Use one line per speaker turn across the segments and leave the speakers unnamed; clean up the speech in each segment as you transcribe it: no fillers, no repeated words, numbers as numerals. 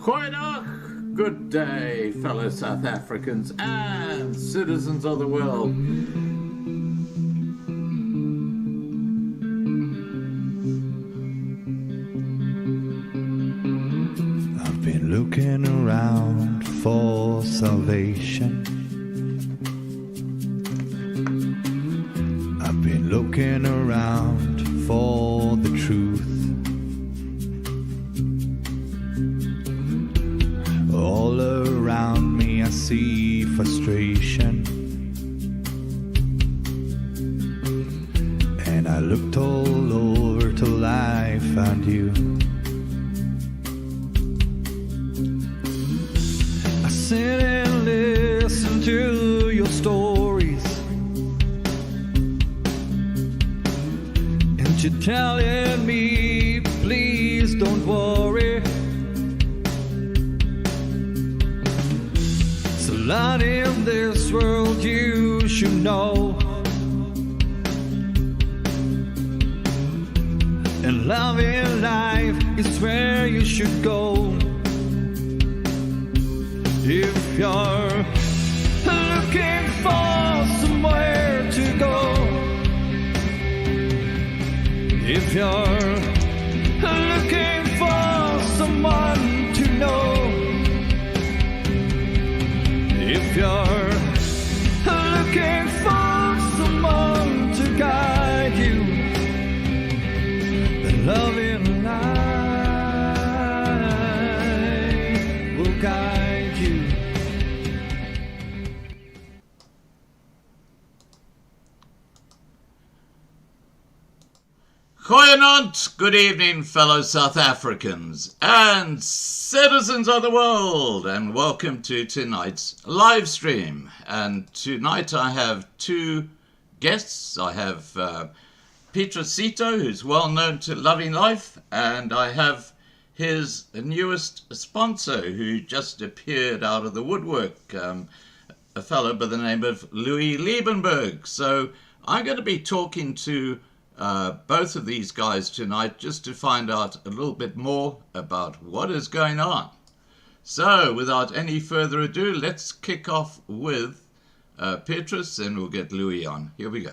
Goeiedag, good day, fellow South Africans and citizens of the world.
I've been looking around for salvation. I've been looking around for the truth. All around me I see frustration, and I looked all over till I found you. I sit and listen to your stories, and you're telling me, please don't worry. Lot in this world you should know, and love in life is where you should go. If you're looking for somewhere to go, if you're looking for someone to know, if you're looking for someone to guide you, then love in life will guide you.
Goeienaand, good evening, fellow South Africans and citizens of the world, and welcome to tonight's live stream. And tonight I have two guests. I have Petrus Sitho, who's well known to Loving Life, and I have his newest sponsor, who just appeared out of the woodwork, a fellow by the name of Louis Liebenberg. So I'm going to be talking to both of these guys tonight just to find out a little bit more about what is going on. So without any further ado, let's kick off with Petrus, and we'll get Louis on. Here we go.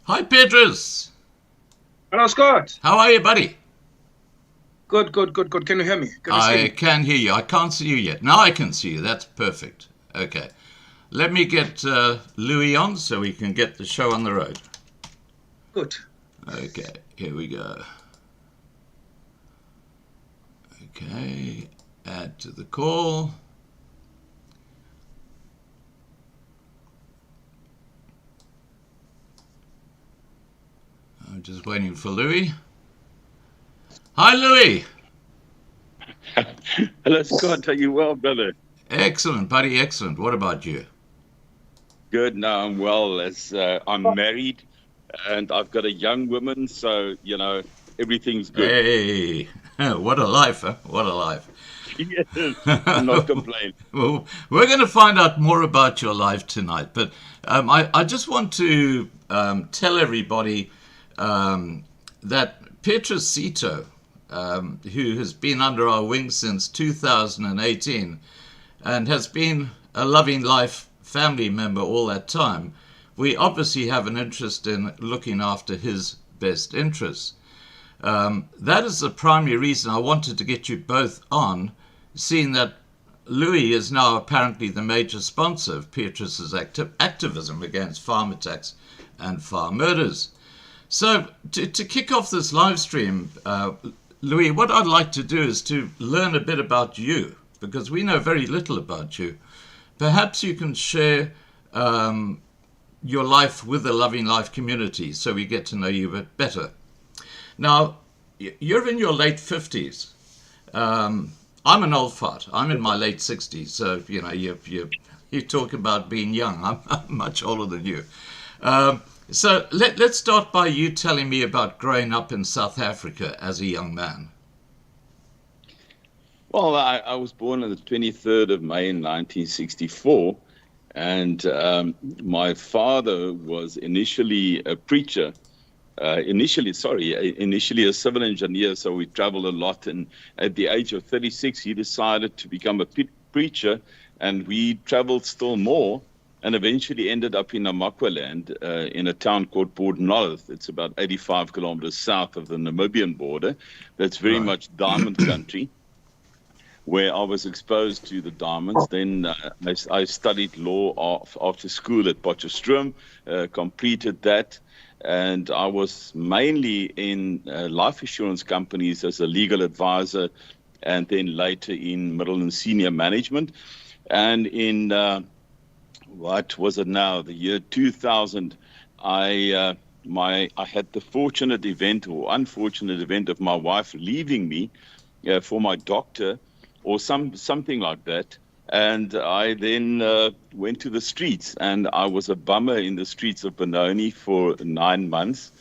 Hi, Petrus.
Hello, Scott.
How are you, buddy?
Good. Can you hear me?
I can hear you. I can't see you yet. Now I can see you. That's perfect. Okay. Let me get Louis on so we can get the show on the road.
Good.
Okay. Here we go. Okay. Add to the call. I'm just waiting for Louis. Hi, Louis.
Hello, Scott. Are you well, brother?
Excellent, buddy. Excellent. What about you?
Good. No, I'm well. As I'm married, and I've got a young woman, so everything's good.
Hey, what a life, huh? What a life.
Yes, I'm not complaining.
Well, we're going to find out more about your life tonight, but I just want to tell everybody that Petrus Sitho, who has been under our wing since 2018 and has been a Loving Life family member all that time, we obviously have an interest in looking after his best interests. That is the primary reason I wanted to get you both on, seeing that Louis is now apparently the major sponsor of Petrus's activism against farm attacks and farm murders. So to kick off this live stream, Louis, what I'd like to do is to learn a bit about you, because we know very little about you. Perhaps you can share your life with the Loving Life community so we get to know you a bit better. Now, you're in your late 50s. I'm an old fart. I'm in my late 60s, so you talk about being young. I'm much older than you. So let's start by you telling me about growing up in South Africa as a young man.
Well, I was born on the 23rd of May in 1964, and my father was initially a preacher. Initially a civil engineer, so we traveled a lot. And at the age of 36, he decided to become a preacher, and we traveled still more, and eventually ended up in Namaqualand, in a town called Port Nolloth. It's about 85 kilometers south of the Namibian border. That's very
Right.
much diamond country, where I was exposed to the diamonds. Then I studied law after school at Potchefstroom, completed that, and I was mainly in life insurance companies as a legal advisor, and then later in middle and senior management. And in what was it now? The year 2000, I had the fortunate event or unfortunate event of my wife leaving me for my doctor, or something like that. And I then went to the streets, and I was a bummer in the streets of Benoni for 9 months,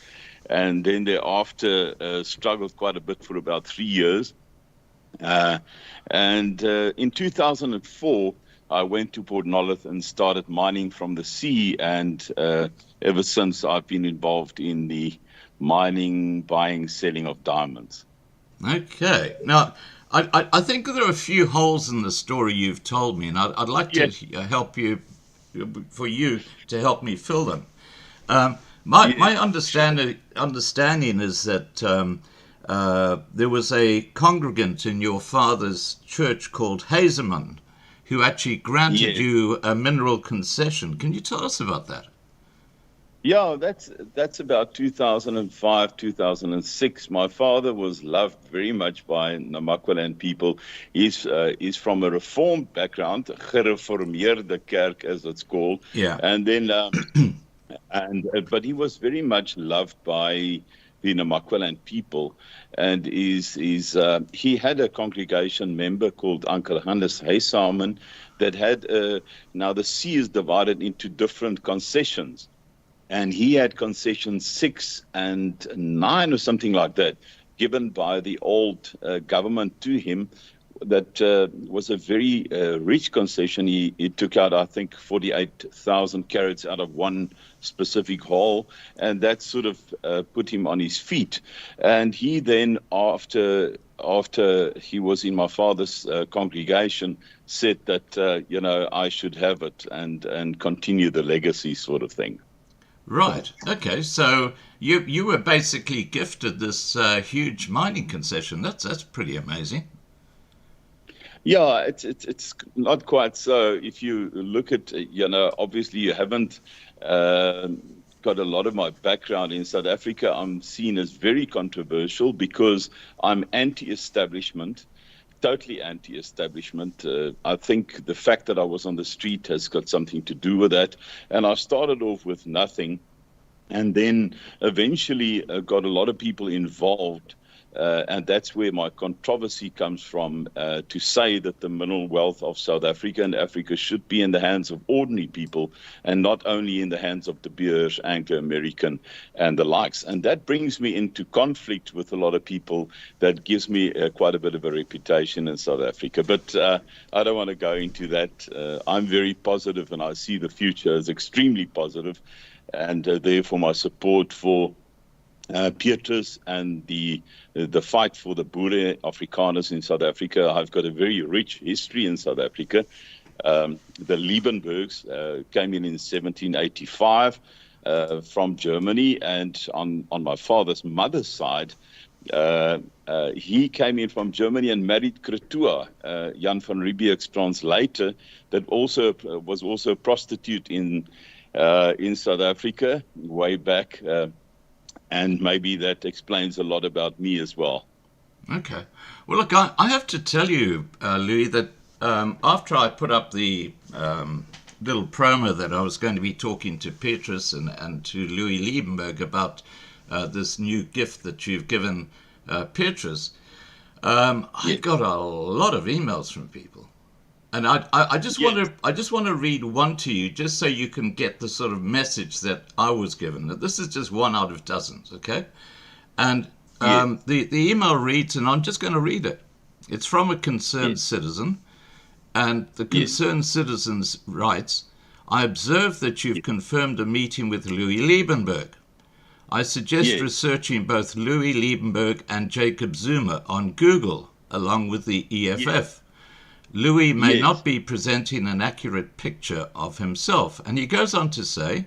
and then thereafter struggled quite a bit for about 3 years. And in 2004, I went to Port Nolloth and started mining from the sea, and ever since I've been involved in the mining, buying, selling of diamonds.
Okay. Now, I think there are a few holes in the story you've told me, and I'd like
Yes.
to help you, for you to help me fill them. My understanding is that there was a congregant in your father's church called Hazeman who actually granted
Yes.
you a mineral concession. Can you tell us about that?
Yeah, that's about 2005, 2006. My father was loved very much by Namaqualand people. He's from a reformed background, gereformeerde kerk as it's called.
Yeah.
And then but he was very much loved by the Namaqualand people, and he had a congregation member called Uncle Hannes Heisamen that had now the sea is divided into different concessions. And he had concession 6 and 9 or something like that, given by the old government to him. That was a very rich concession. He took out, I think, 48,000 carats out of one specific hole, and that sort of put him on his feet. And he then, after he was in my father's congregation, said that I should have it and continue the legacy sort of thing.
Right. Okay. So you were basically gifted this huge mining concession. That's pretty amazing.
Yeah, it's not quite so. If you look at, obviously you haven't got a lot of my background in South Africa. I'm seen as very controversial because I'm anti-establishment. Totally anti-establishment. I think the fact that I was on the street has got something to do with that. And I started off with nothing, and then eventually got a lot of people involved. And that's where my controversy comes from, to say that the mineral wealth of South Africa and Africa should be in the hands of ordinary people and not only in the hands of De Beers, Anglo-American and the likes. And that brings me into conflict with a lot of people. That gives me quite a bit of a reputation in South Africa. But I don't want to go into that. I'm very positive, and I see the future as extremely positive, and therefore my support for Petrus and the fight for the Boere Afrikaners in South Africa. I've got a very rich history in South Africa. The Liebenbergs came in 1785 from Germany, and on my father's mother's side, he came in from Germany and married Kretua, Jan van Riebeeck's translator, that was also a prostitute in South Africa way back. And maybe that explains a lot about me as well.
Okay. Well, look, I have to tell you, Louis, that after I put up the little promo that I was going to be talking to Petrus and to Louis Liebenberg about this new gift that you've given Petrus, I got a lot of emails from people. And I just want to read one to you, just so you can get the sort of message that I was given. That this is just one out of dozens, okay? And the email reads, and I'm just going to read it. It's from a concerned
Yes.
citizen, and the
Yes.
concerned citizen's writes, I observe that you've confirmed a meeting with Louis Liebenberg. I suggest
Yes.
researching both Louis Liebenberg and Jacob Zuma on Google, along with the EFF. Louis may
Yes.
not be presenting an accurate picture of himself. And he goes on to say,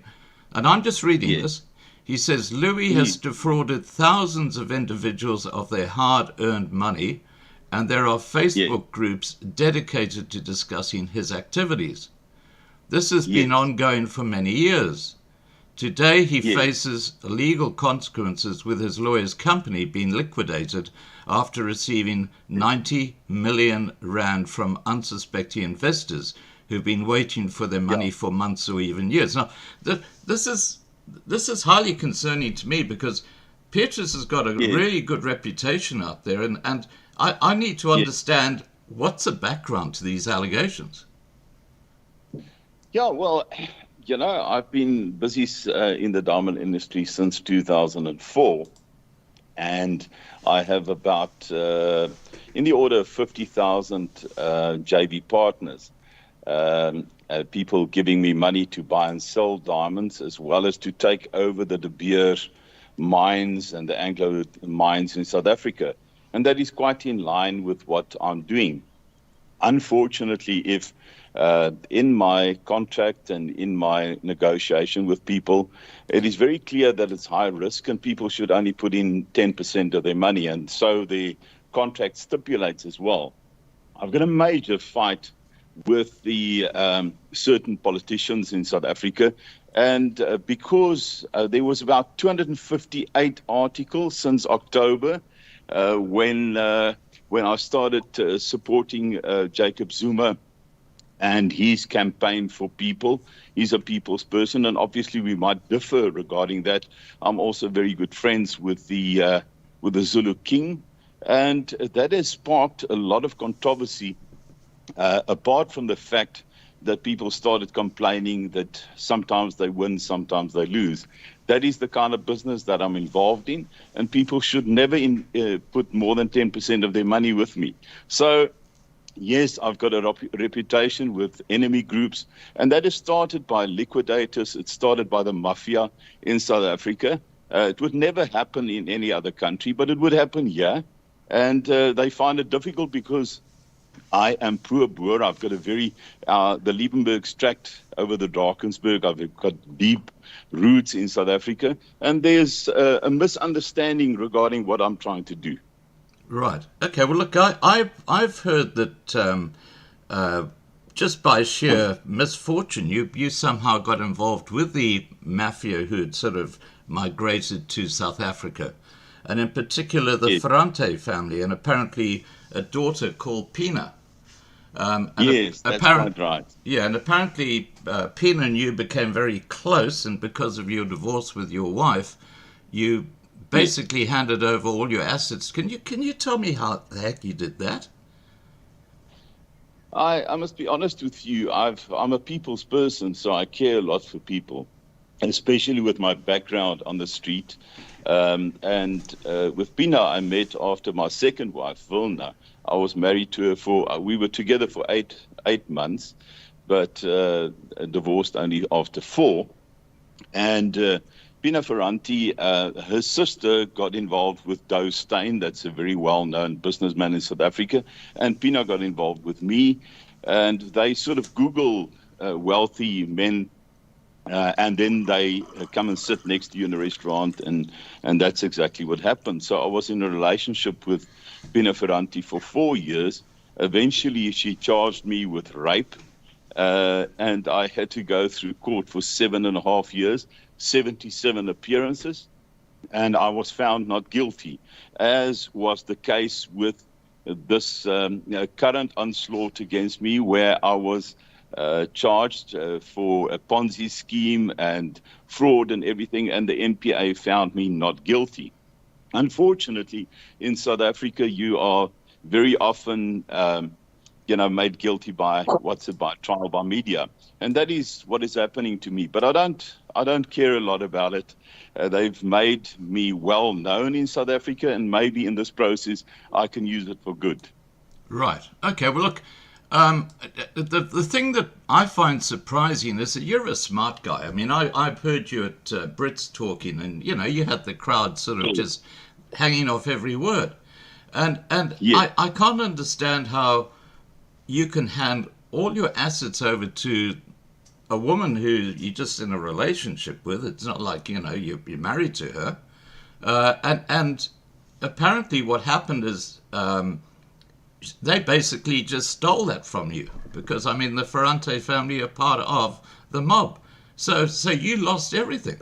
and I'm just reading
Yes.
this, he says, Louis has defrauded thousands of individuals of their hard-earned money, and there are Facebook groups dedicated to discussing his activities. This has been
Yes.
ongoing for many years. Today he
Yes.
faces legal consequences with his lawyer's company being liquidated after receiving 90 million rand from unsuspecting investors who've been waiting for their money for months or even years. Now, this is highly concerning to me because Petrus has got a really good reputation out there, and I need to understand what's the background to these allegations.
Yeah, well, I've been busy in the diamond industry since 2004, and I have about in the order of 50,000 JV partners, people giving me money to buy and sell diamonds, as well as to take over the De Beer mines and the Anglo mines in South Africa. And that is quite in line with what I'm doing. Unfortunately, if in my contract and in my negotiation with people, it is very clear that it's high risk and people should only put in 10% of their money. And so the contract stipulates as well. I've got a major fight with the certain politicians in South Africa. And because there was about 258 articles since October when I started supporting Jacob Zuma and his campaign for people. He's a people's person, and obviously we might differ regarding that. I'm also very good friends with the Zulu King, and that has sparked a lot of controversy, apart from the fact that people started complaining that sometimes they win, sometimes they lose. That is the kind of business that I'm involved in, and people should never put more than 10% of their money with me. So, yes, I've got a reputation with enemy groups, and that is started by liquidators. It started by the mafia in South Africa. It would never happen in any other country, but it would happen here. And they find it difficult because I am pro-Boer. I've got a very, the Liebenberg tract over the Drakensberg. I've got deep roots in South Africa. And there's a misunderstanding regarding what I'm trying to do.
Right. Okay. Well, look, I've heard that just by sheer misfortune, you somehow got involved with the mafia who had sort of migrated to South Africa, and in particular the Ferrante family, and apparently a daughter called Pina.
Yes, that's quite right.
Yeah, and apparently Pina and you became very close, and because of your divorce with your wife, you basically handed over all your assets. Can you tell me how the heck you did that?
I must be honest with you. I'm a people's person, so I care a lot for people, and especially with my background on the street. With Pina, I met after my second wife, Vilna. I was married to her we were together for eight months, but divorced only after 4. And Pina Ferranti, her sister got involved with Doe Steyn. That's a very well-known businessman in South Africa. And Pina got involved with me. And they sort of Google wealthy men, and then they come and sit next to you in a restaurant. And that's exactly what happened. So I was in a relationship with Pina Ferranti for 4 years. Eventually, she charged me with rape. And I had to go through court for 7.5 years. 77 appearances, and I was found not guilty, as was the case with this current onslaught against me, where I was charged for a Ponzi scheme and fraud and everything, and the NPA found me not guilty. Unfortunately, in South Africa, you are very often made guilty by trial by media, and that is what is happening to me. But I don't care a lot about it. They've made me well known in South Africa, and maybe in this process I can use it for good.
Right. Okay. Well, look, the thing that I find surprising is that you're a smart guy. I mean, I've heard you at Brits talking, and you had the crowd sort of just hanging off every word, and
Yeah.
I can't understand how you can hand all your assets over to a woman who you're just in a relationship with. It's not like you're married to her, and apparently what happened is. They basically just stole that from you because I mean the Ferrante family are part of the mob, so you lost everything.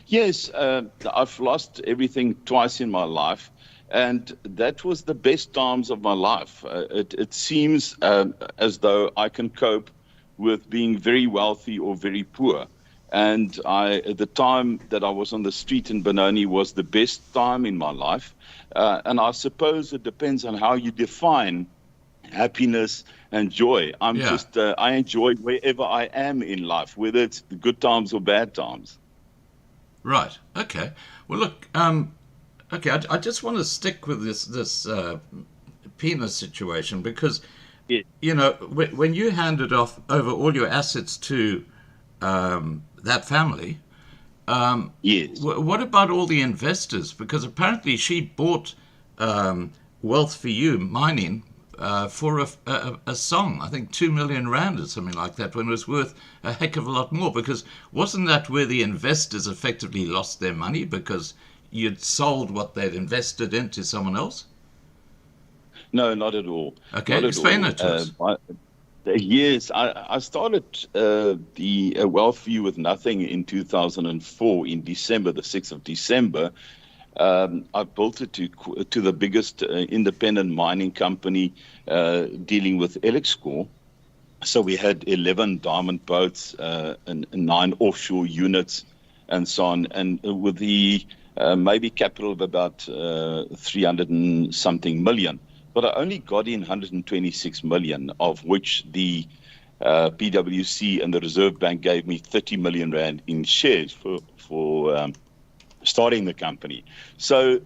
Yes, I've lost everything twice in my life, and that was the best times of my life. It seems as though I can cope with being very wealthy or very poor. And the time that I was on the street in Benoni was the best time in my life. And I suppose it depends on how you define happiness and joy.
Yeah.
I enjoy wherever I am in life, whether it's the good times or bad times.
Right. Okay. Well, look. Okay. I just want to stick with this penis situation because
Yeah.
when you handed off over all your assets to that family.
Yes.
What about all the investors? Because apparently she bought Wealth for You mining for a song, I think 2 million rand or something like that, when it was worth a heck of a lot more. Because wasn't that where the investors effectively lost their money because you'd sold what they'd invested into someone else?
No, not at all.
Okay,
Not at
explain
all.
that to us.
Yes, I started the Wealth View with nothing in 2004 in December, the 6th of December. I built it to the biggest independent mining company dealing with Elixcore. So we had 11 diamond boats and 9 offshore units and so on. And with the maybe capital of about 300 and something million. But I only got in 126 million, of which the PwC and the Reserve Bank gave me 30 million rand in shares for starting the company. So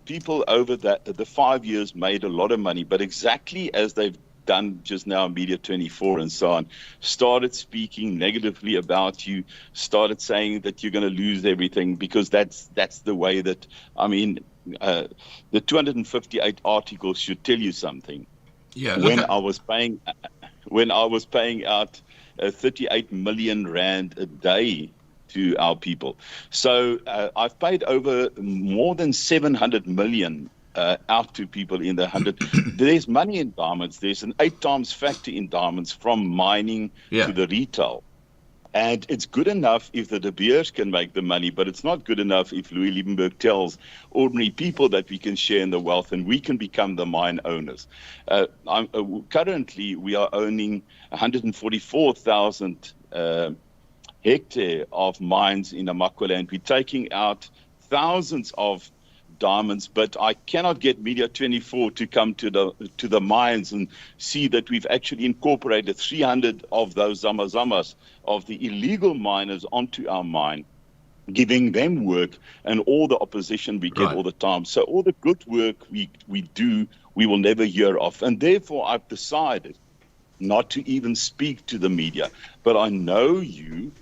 people over the 5 years made a lot of money, but exactly as they've done just now, Media 24 and so on, started speaking negatively about you, started saying that you're going to lose everything because that's the way that, I mean, the 258 articles should tell you something.
Yeah.
When I was paying out 38 million rand a day to our people. So I've paid over more than 700 million out to people in the 100. There's money in diamonds. There's an 8 times factor in diamonds from mining to the retail. And it's good enough if the De Beers can make the money, but it's not good enough if Louis Liebenberg tells ordinary people that we can share in the wealth and we can become the mine owners. Currently, we are owning 144,000 hectare of mines in Namakwa. We're taking out thousands of diamonds, but I cannot get Media 24 to come to the mines and see that we've actually incorporated 300 of those zamazamas of the illegal miners onto our mine, giving them work and all the opposition we get all the time. So all the good work we do, we will never hear of. And therefore, I've decided not to even speak to the media. But I know you.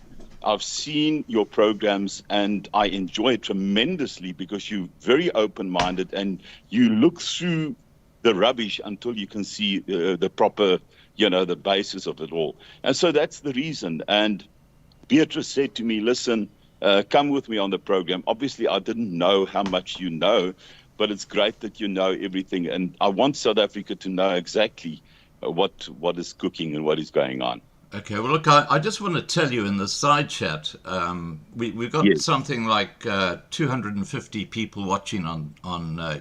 I've seen your programs and I enjoy it tremendously because you're very open-minded and you look through the rubbish until you can see the proper, the basis of it all. And so that's the reason. And Petrus said to me, listen, come with me on the program. Obviously, I didn't know how much you know, but it's great that you know everything. And I want South Africa to know exactly what is cooking and what is going on.
Okay, well, look, I just want to tell you in the side chat, we've got something like 250 people watching on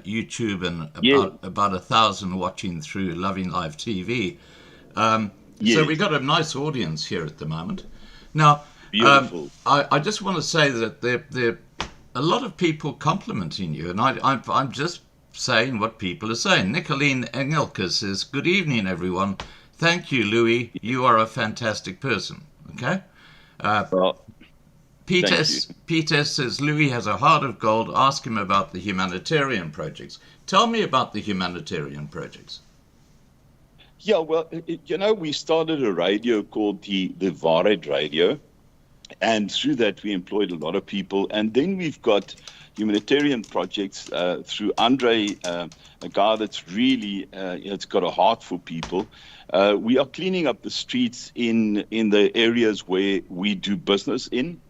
YouTube and about 1,000 watching through Loving Live TV. So we've got a nice audience here at the moment. Now,
beautiful.
I just want to say that there are a lot of people complimenting you, and I'm just saying what people are saying. Nicolene Engelke says, good evening, everyone. Thank you, Louis. You are a fantastic person. Okay.
Well,
Peter says Louis has a heart of gold. Ask him about the humanitarian projects. Tell me about the humanitarian projects.
Yeah, well, we started a radio called the Waarheid Radio, and through that we employed a lot of people. And then we've got humanitarian projects through Andre, a guy that's really it's got a heart for people. We are cleaning up the streets in the areas where we do business in.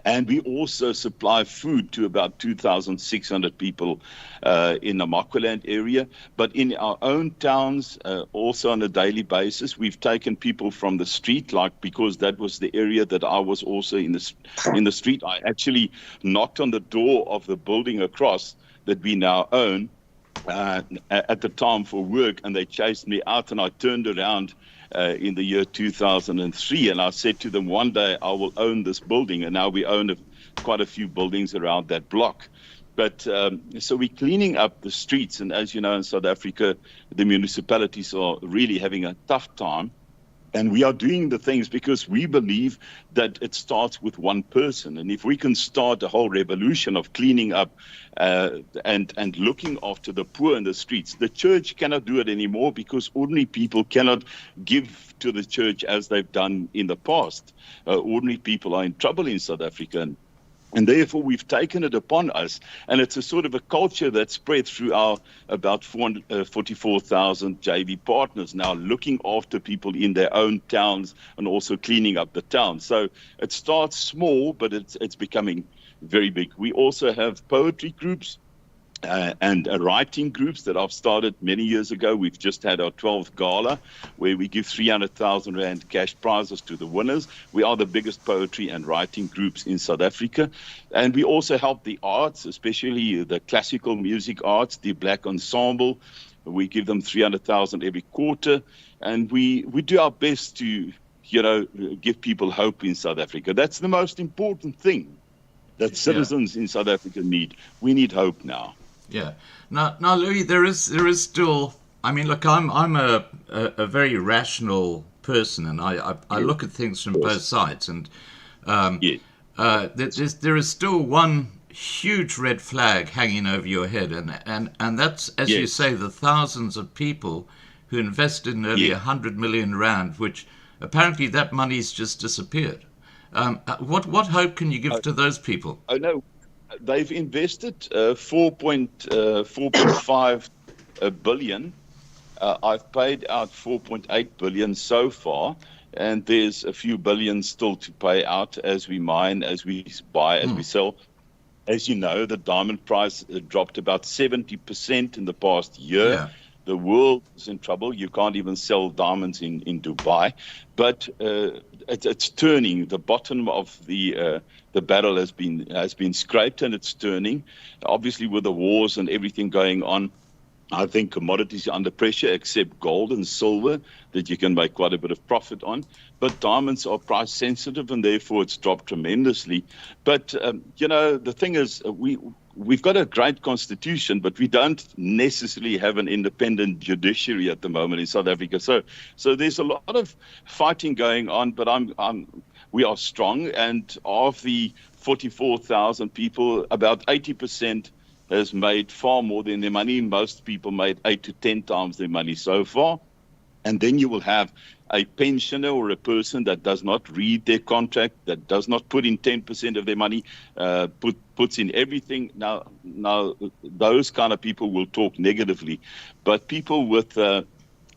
And we also supply food to about 2,600 people in the Makwaland area. But in our own towns, also on a daily basis, we've taken people from the street, because that was the area that I was also in the street. I actually knocked on the door of the building across that we now own at the time for work, and they chased me out, and I turned around in the year 2003, and I said to them, one day I will own this building. And now we own quite a few buildings around that block. But so we're cleaning up the streets, and as you know, in South Africa, the municipalities are really having a tough time. And we are doing the things because we believe that it starts with one person. And if we can start a whole revolution of cleaning up and looking after the poor in the streets, the church cannot do it anymore because ordinary people cannot give to the church as they've done in the past. Ordinary people are in trouble in South Africa. And therefore, we've taken it upon us, and it's a sort of a culture that's spread through our about 44,000 JV partners now, looking after people in their own towns and also cleaning up the town. So it starts small, but it's becoming very big. We also have poetry groups and writing groups that I've started many years ago. We've just had our 12th gala where we give 300,000 Rand cash prizes to the winners. We are the biggest poetry and writing groups in South Africa. And we also help the arts, especially the classical music arts, the Black Ensemble. We give them 300,000 every quarter. And we do our best to, give people hope in South Africa. That's the most important thing that citizens in South Africa need. We need hope now.
Yeah. Now, Louis, there is still. I mean, look, I'm a very rational person, and I look at things from both sides, and there is still one huge red flag hanging over your head, and that's, as you say, the thousands of people who invested nearly 100 million Rand, which apparently that money's just disappeared. What hope can you give to those people?
Oh no. They've invested 4.5 billion. I've paid out 4.8 billion so far, and there's a few billion still to pay out as we mine, as we buy, as we sell. As you know, the diamond price dropped about 70% in the past year. Yeah. The world is in trouble. You can't even sell diamonds in Dubai. But it's turning. The bottom of the barrel has been scraped, and it's turning. Obviously, with the wars and everything going on, I think commodities are under pressure, except gold and silver, that you can make quite a bit of profit on. But diamonds are price sensitive, and therefore it's dropped tremendously. But, the thing is, we've got a great constitution, but we don't necessarily have an independent judiciary at the moment in South Africa. So there's a lot of fighting going on, but we are strong. And of the 44,000 people, about 80% has made far more than their money. Most people made 8 to 10 times their money so far. And then you will have a pensioner or a person that does not read their contract, that does not put in 10% of their money, puts in everything. Now, those kind of people will talk negatively. But people with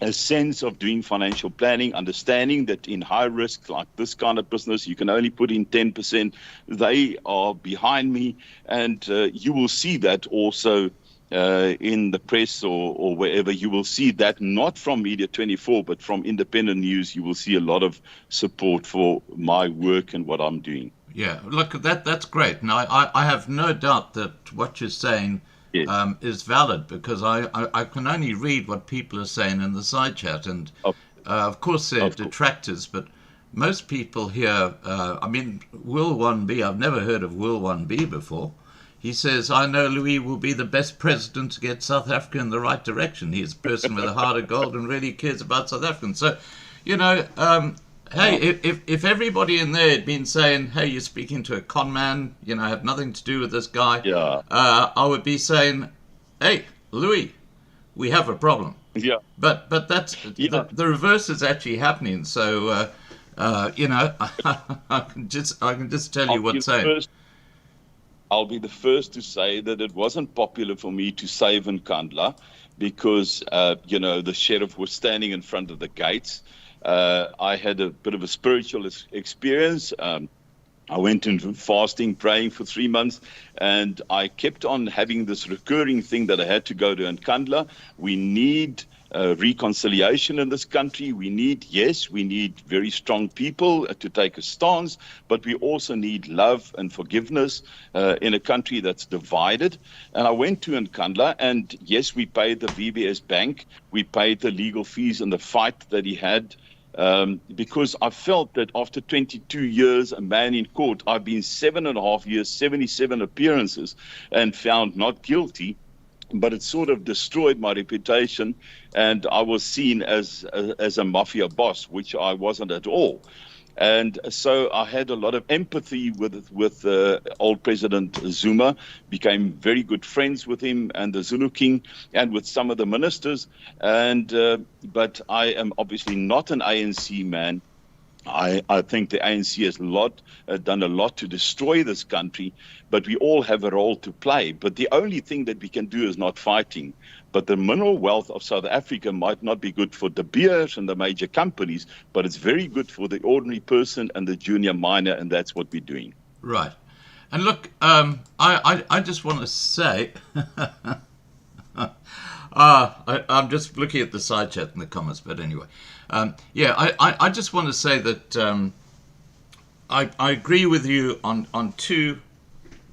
a sense of doing financial planning, understanding that in high risk, like this kind of business, you can only put in 10%. They are behind me, and you will see that also in the press or wherever. You will see that not from Media 24, but from independent news. You will see a lot of support for my work and what I'm doing.
Yeah, look, that's great. And I have no doubt that what you're saying is valid, because I can only read what people are saying in the side chat, and of course they're detractors, but most people here, Will 1B, I've never heard of Will 1B before. He says, I know Louis will be the best president to get South Africa in the right direction. He's a person with a heart of gold and really cares about South Africans. So, Hey, if everybody in there had been saying, "Hey, you're speaking to a con man," I have nothing to do with this guy.
Yeah.
I would be saying, "Hey, Louis, we have a problem."
Yeah.
But that's
Yeah.
the reverse is actually happening. So I can just tell you what's saying.
I'll be the first to say that it wasn't popular for me to save Nkandla because, the sheriff was standing in front of the gates. I had a bit of a spiritual experience. I went into fasting, praying for 3 months, and I kept on having this recurring thing that I had to go to Nkandla. We need reconciliation in this country. We need very strong people to take a stance, but we also need love and forgiveness in a country that's divided. And I went to Nkandla, and yes, we paid the VBS Bank. We paid the legal fees and the fight that he had. Because I felt that after 22 years, a man in court, I've been 7.5 years, 77 appearances, and found not guilty. But it sort of destroyed my reputation, and I was seen as a mafia boss, which I wasn't at all. And so I had a lot of empathy with old President Zuma, became very good friends with him and the Zulu King and with some of the ministers. But I am obviously not an ANC man. I think the ANC has done a lot to destroy this country, but we all have a role to play. But the only thing that we can do is not fighting. But the mineral wealth of South Africa might not be good for De Beers and the major companies, but it's very good for the ordinary person and the junior miner, and that's what we're doing.
Right. And look, I just want to say, I'm just looking at the side chat in the comments, but anyway. I just want to say that I agree with you on two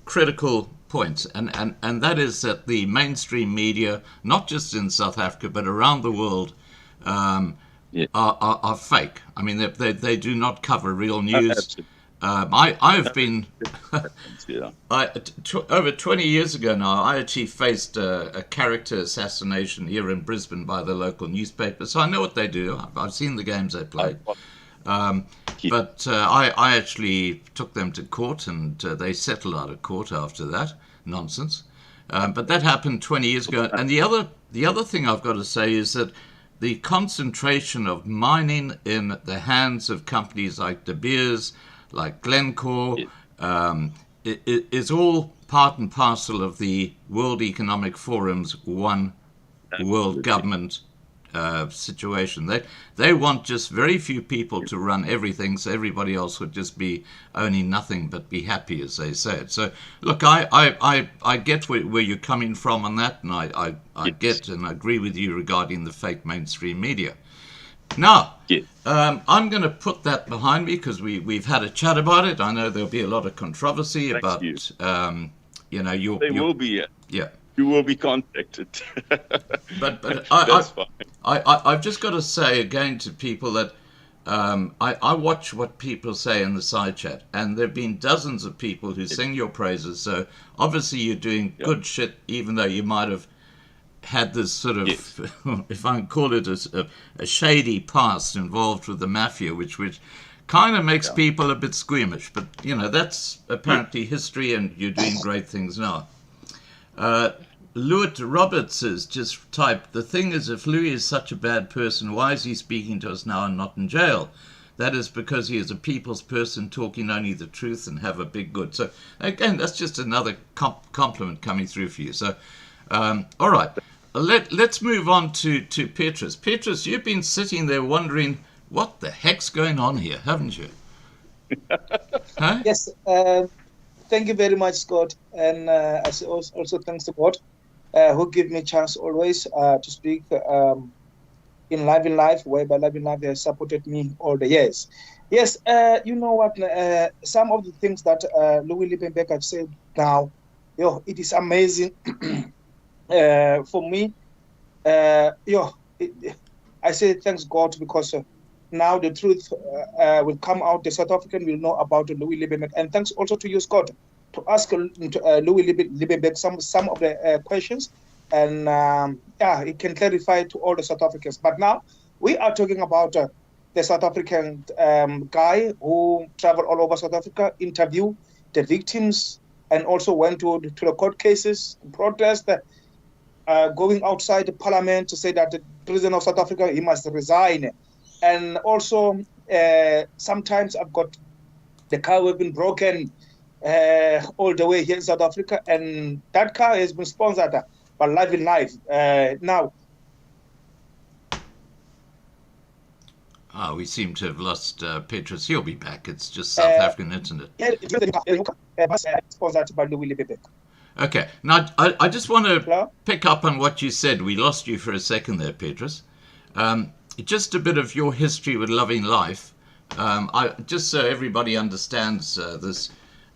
critical points, and that is that the mainstream media, not just in South Africa but around the world, are fake. I mean, they do not cover real news. I've been over 20 years ago now. I actually faced a character assassination here in Brisbane by the local newspaper, so I know what they do. I've seen the games they play. But I actually took them to court, and they settled out of court after that nonsense. But that happened 20 years ago. And the other thing I've got to say is that the concentration of mining in the hands of companies like De Beers, like Glencore, is all part and parcel of the World Economic Forum's one world government situation. They want just very few people to run everything, so everybody else would just be owning nothing but be happy, as they said. So, look, I get where you're coming from on that, and I get and agree with you regarding the fake mainstream media. Now, I'm going to put that behind me because we've had a chat about it. I know there'll be a lot of controversy about,
you.
There
will be.
Yeah.
You will be contacted.
But
That's fine.
I've just got to say again to people that I watch what people say in the side chat, and there have been dozens of people who sing your praises. So obviously you're doing good shit, even though you might have had this sort of, if I can call it a shady past involved with the mafia, which kind of makes people a bit squeamish. But, that's apparently history, and you're doing great things now. Lewitt Roberts has just typed, the thing is, if Louis is such a bad person, why is he speaking to us now and not in jail? That is because he is a people's person talking only the truth and have a big good. So, again, that's just another compliment coming through for you. So, all right, let's move on to Petrus. Petrus, you've been sitting there wondering, what the heck's going on here, haven't you? Huh?
Yes, thank you very much, Scott. And I also thanks to God who give me a chance always to speak in Life, whereby Live in Life has supported me all the years. Yes, you know what, some of the things that Louis Liebenberg have said now, it is amazing for me. I say thanks God because now the truth will come out. The South African will know about Louis Liebenberg. And thanks also to you, Scott, to ask Louis Liebenberg some of the questions. And it can clarify to all the South Africans. But now we are talking about the South African guy who traveled all over South Africa, interview the victims, and also went to the court cases, protest, going outside the parliament to say that the president of South Africa, he must resign. And also, sometimes I've got the car has been broken all the way here in South Africa, and that car has been sponsored by Live in Life. Now,
we seem to have lost Petrus. He'll be back. It's just South African internet.
yeah, sponsored by Louis Liebenberg.
Okay. Now, I just want to
Hello?
pick up on what you said. We lost you for a second there, Petrus. Just a bit of your history with Loving Life. Just so everybody understands this,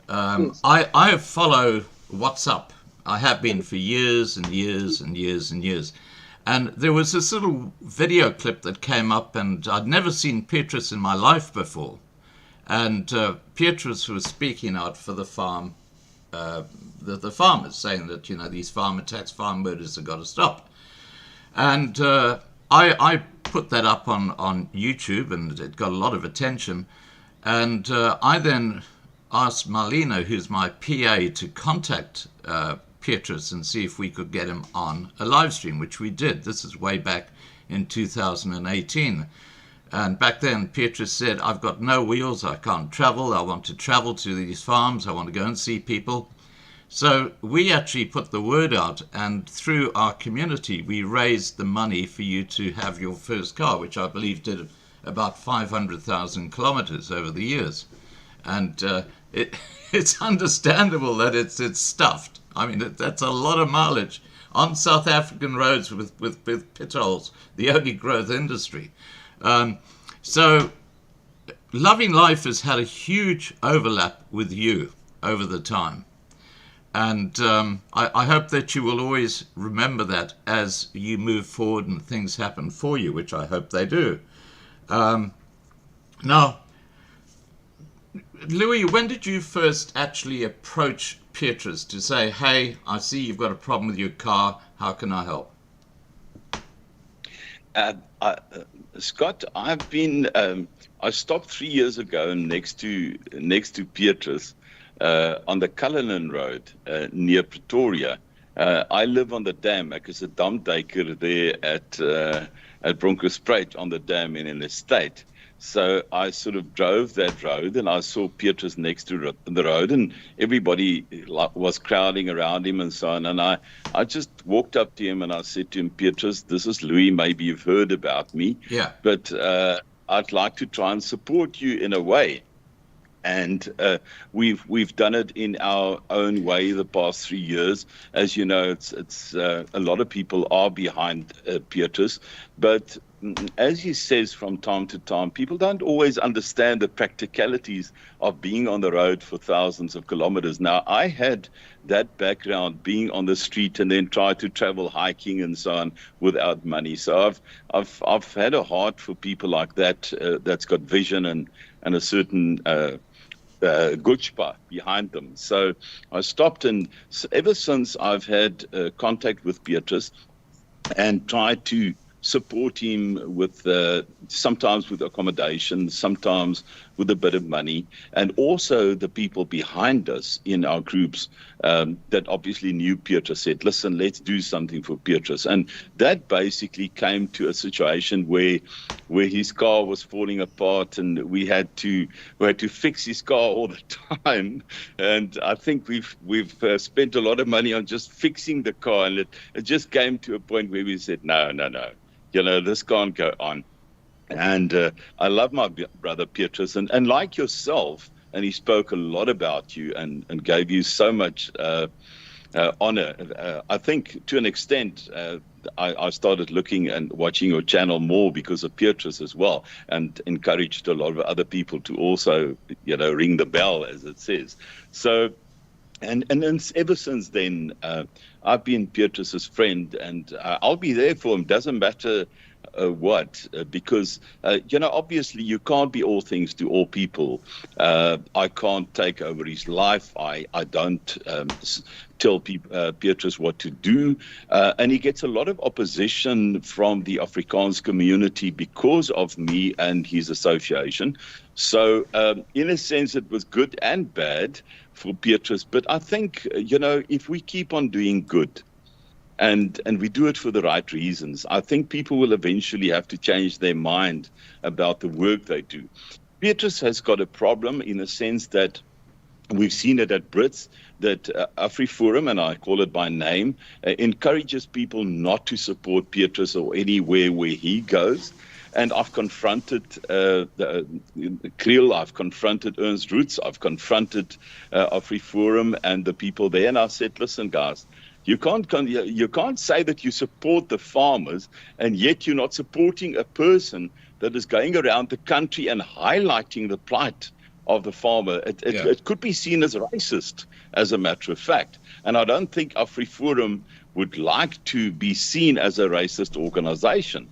I follow WhatsApp. I have been for years and years and years and years. And there was this little video clip that came up, and I'd never seen Petrus in my life before. And Petrus was speaking out for the farm, the farmers, saying that, these farm attacks, farm murders have got to stop. And I put that up on YouTube, and it got a lot of attention. And I then asked Marlena, who's my PA, to contact Petrus and see if we could get him on a live stream, which we did. This is way back in 2018. And back then, Petrus said, I've got no wheels, I can't travel, I want to travel to these farms, I want to go and see people. So we actually put the word out, and through our community, we raised the money for you to have your first car, which I believe did about 500,000 kilometers over the years. And it's understandable that it's stuffed. I mean, that's a lot of mileage on South African roads with pit holes, the only growth industry. So Loving Life has had a huge overlap with you over the time. And I hope that you will always remember that as you move forward and things happen for you, which I hope they do. Now, Louis, when did you first actually approach Petrus to say, hey, I see you've got a problem with your car, how can I help?
Scott, I've been, I stopped 3 years ago next to Petrus on the Cullinan Road near Pretoria. I live on the dam. Ek is 'n damduiker there at Bronkhorstspruit on the dam in an estate. So I sort of drove that road, and I saw Petrus next to the road, and everybody was crowding around him and so on. And I just walked up to him and I said to him, Petrus, this is Louis. Maybe you've heard about me.
Yeah.
But I'd like to try and support you in a way. And we've done it in our own way the past 3 years. As you know, it's a lot of people are behind Petrus, but as he says from time to time, people don't always understand the practicalities of being on the road for thousands of kilometers. Now, I had that background being on the street and then try to travel hiking and so on without money. So I've had a heart for people like that, that's got vision and a certain gutspa behind them. So I stopped, and ever since I've had contact with Petrus and tried to support him with sometimes with accommodation, sometimes with a bit of money, and also the people behind us in our groups that obviously knew Petrus said, listen, let's do something for Petrus. And that basically came to a situation where his car was falling apart, and we had to fix his car all the time. And I think we've spent a lot of money on just fixing the car, and it just came to a point where we said, no. This can't go on. And I love my brother Petrus, and like yourself, and he spoke a lot about you and gave you so much honor. I think to an extent, I started looking and watching your channel more because of Petrus as well, and encouraged a lot of other people to also, ring the bell, as it says. So, and ever since then, I've been Petrus's friend, and I'll be there for him. Doesn't matter what? Because, obviously you can't be all things to all people. I can't take over his life. I don't tell Petrus what to do. And he gets a lot of opposition from the Afrikaans community because of me and his association. So in a sense, it was good and bad for Petrus. But I think, if we keep on doing good, and we do it for the right reasons, I think people will eventually have to change their mind about the work they do. Petrus has got a problem in the sense that we've seen it at Brits, that AfriForum, and I call it by name, encourages people not to support Petrus or anywhere where he goes. And I've confronted Kriel, I've confronted Ernst Roots, I've confronted AfriForum and the people there, and I said, listen, guys, you can't say that you support the farmers and yet you're not supporting a person that is going around the country and highlighting the plight of the farmer. It could be seen as racist, as a matter of fact. And I don't think AfriForum would like to be seen as a racist organization.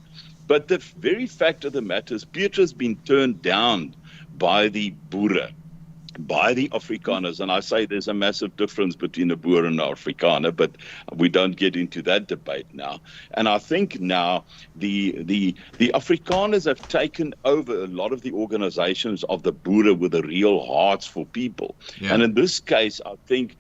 But the very fact of the matter is Petrus has been turned down by the Boere, by the Afrikaners. And I say there's a massive difference between a Boer and an Afrikaner, but we don't get into that debate now. And I think now the Afrikaners have taken over a lot of the organizations of the Boere with the real hearts for people. Yeah. And in this case, I think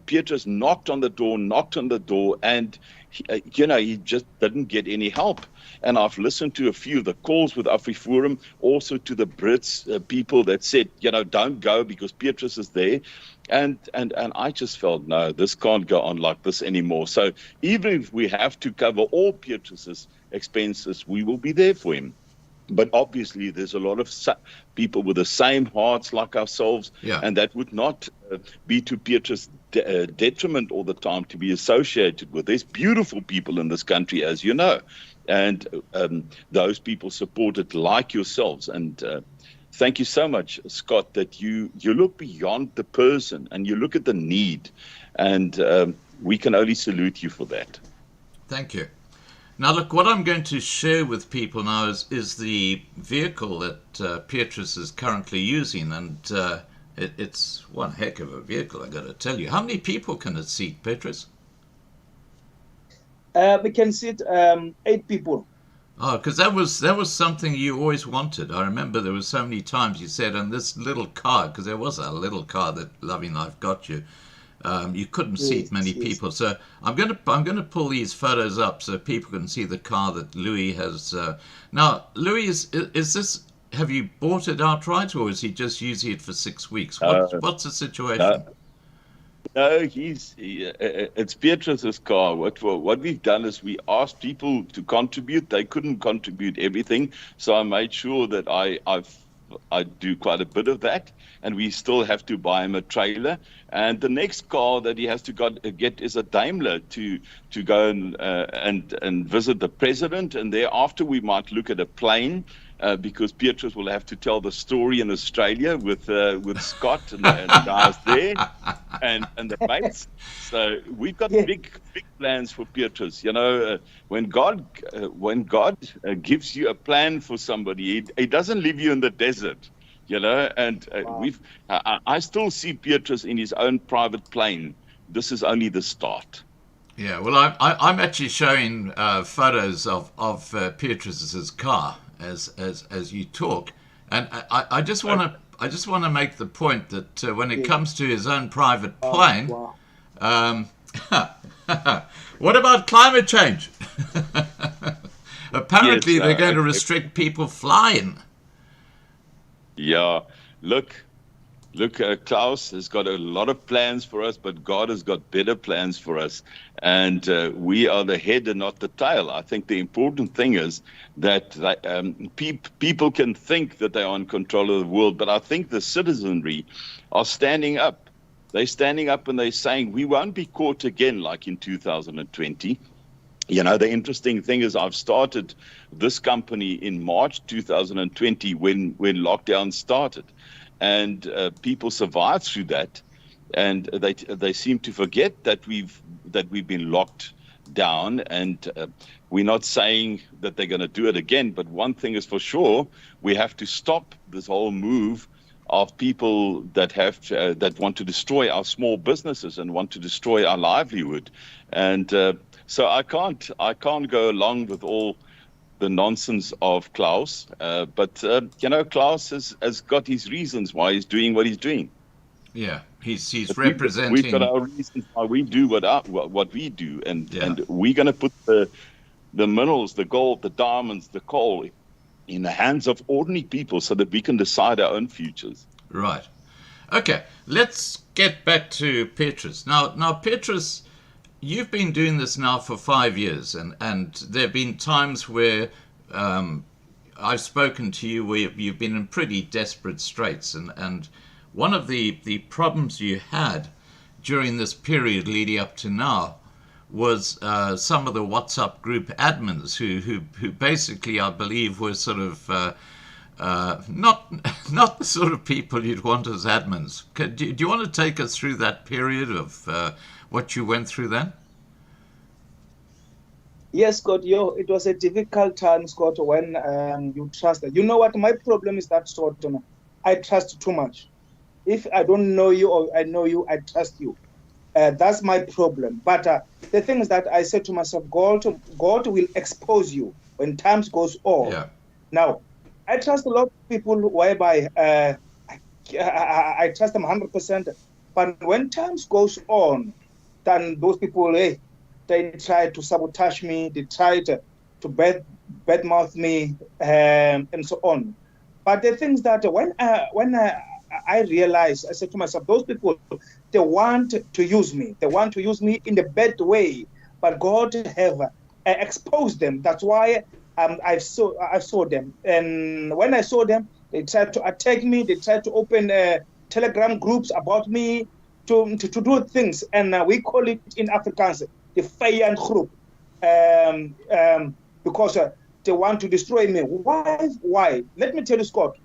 Petrus knocked on the door, and he just didn't get any help. And I've listened to a few of the calls with AfriForum, also to the Brits people that said, don't go because Petrus is there. And I just felt, no, this can't go on like this anymore. So even if we have to cover all Petrus's expenses, we will be there for him. But obviously, there's a lot of people with the same hearts like ourselves, and that would not be to Petrus' detriment all the time to be associated with. There's beautiful people in this country, as you know, and those people support it like yourselves. And thank you so much, Scott, that you look beyond the person and you look at the need, and we can only salute you for that.
Thank you. Now, look, what I'm going to share with people now is the vehicle that Petrus is currently using, and it's one heck of a vehicle, I've got to tell you. How many people can it seat, Petrus?
We can seat 8 people.
Oh, because that was something you always wanted. I remember there were so many times you said, on this little car, because there was a little car that Loving Life got you, you couldn't seat many people. So I'm going to pull these photos up so people can see the car that Louis has. Now, Louis, is this? Have you bought it outright, or is he just using it for 6 weeks? What's the situation?
No, it's Petrus's car. What we've done is we asked people to contribute. They couldn't contribute everything, so I made sure that I do quite a bit of that, and we still have to buy him a trailer. And the next car that he has to get is a Daimler to go and visit the president, and thereafter we might look at a plane. Because Petrus will have to tell the story in Australia with Scott and the guys there and the mates. So we've got big plans for Petrus. When God gives you a plan for somebody, he doesn't leave you in the desert. And I still see Petrus in his own private plane. This is only the start.
Yeah, well, I'm actually showing photos of Petrus's car as you talk, and I just want to make the point that when it comes to his own private plane, what about climate change? Apparently, they're going to restrict people flying.
Yeah, look, Klaus has got a lot of plans for us, but God has got better plans for us. And we are the head and not the tail. I think the important thing is that people can think that they are in control of the world, but I think the citizenry are standing up. They're standing up and they're saying, we won't be caught again like in 2020. The interesting thing is I've started this company in March 2020 when lockdown started. And people survive through that, and they seem to forget that we've been locked down, and we're not saying that they're going to do it again. But one thing is for sure, we have to stop this whole move of people that that want to destroy our small businesses and want to destroy our livelihood. And so I can't go along with all the nonsense of Klaus. But Klaus has got his reasons why he's doing what he's doing.
Yeah, he's
But
representing.
We've got our reasons why we do what we do, and we're going to put the minerals, the gold, the diamonds, the coal in the hands of ordinary people so that we can decide our own futures.
Right. Okay, let's get back to Petrus. Now, Petrus, you've been doing this now for 5 years, and there have been times where I've spoken to you where you've been in pretty desperate straits, and one of the problems you had during this period leading up to now was some of the WhatsApp group admins who basically, I believe, were sort of not the sort of people you'd want as admins. Do you want to take us through that period of what you went through then?
Yes, Scott, it was a difficult time, Scott, when you trusted. You know what, my problem is that, Scott, I trust too much. If I don't know you or I know you, I trust you. That's my problem. But the thing is that I said to myself, God will expose you when times goes on. Yeah. Now, I trust a lot of people whereby I trust them 100%. But when times goes on, then those people, they try to sabotage me. They try to badmouth me and so on. But the things that when I realized, I said to myself, those people, they want to use me. They want to use me in the bad way. But God have exposed them. That's why I saw them. And when I saw them, they tried to attack me. They tried to open Telegram groups about me to do things. And we call it in Afrikaans the Vijand group, because they want to destroy me. Why? Let me tell you, Scott.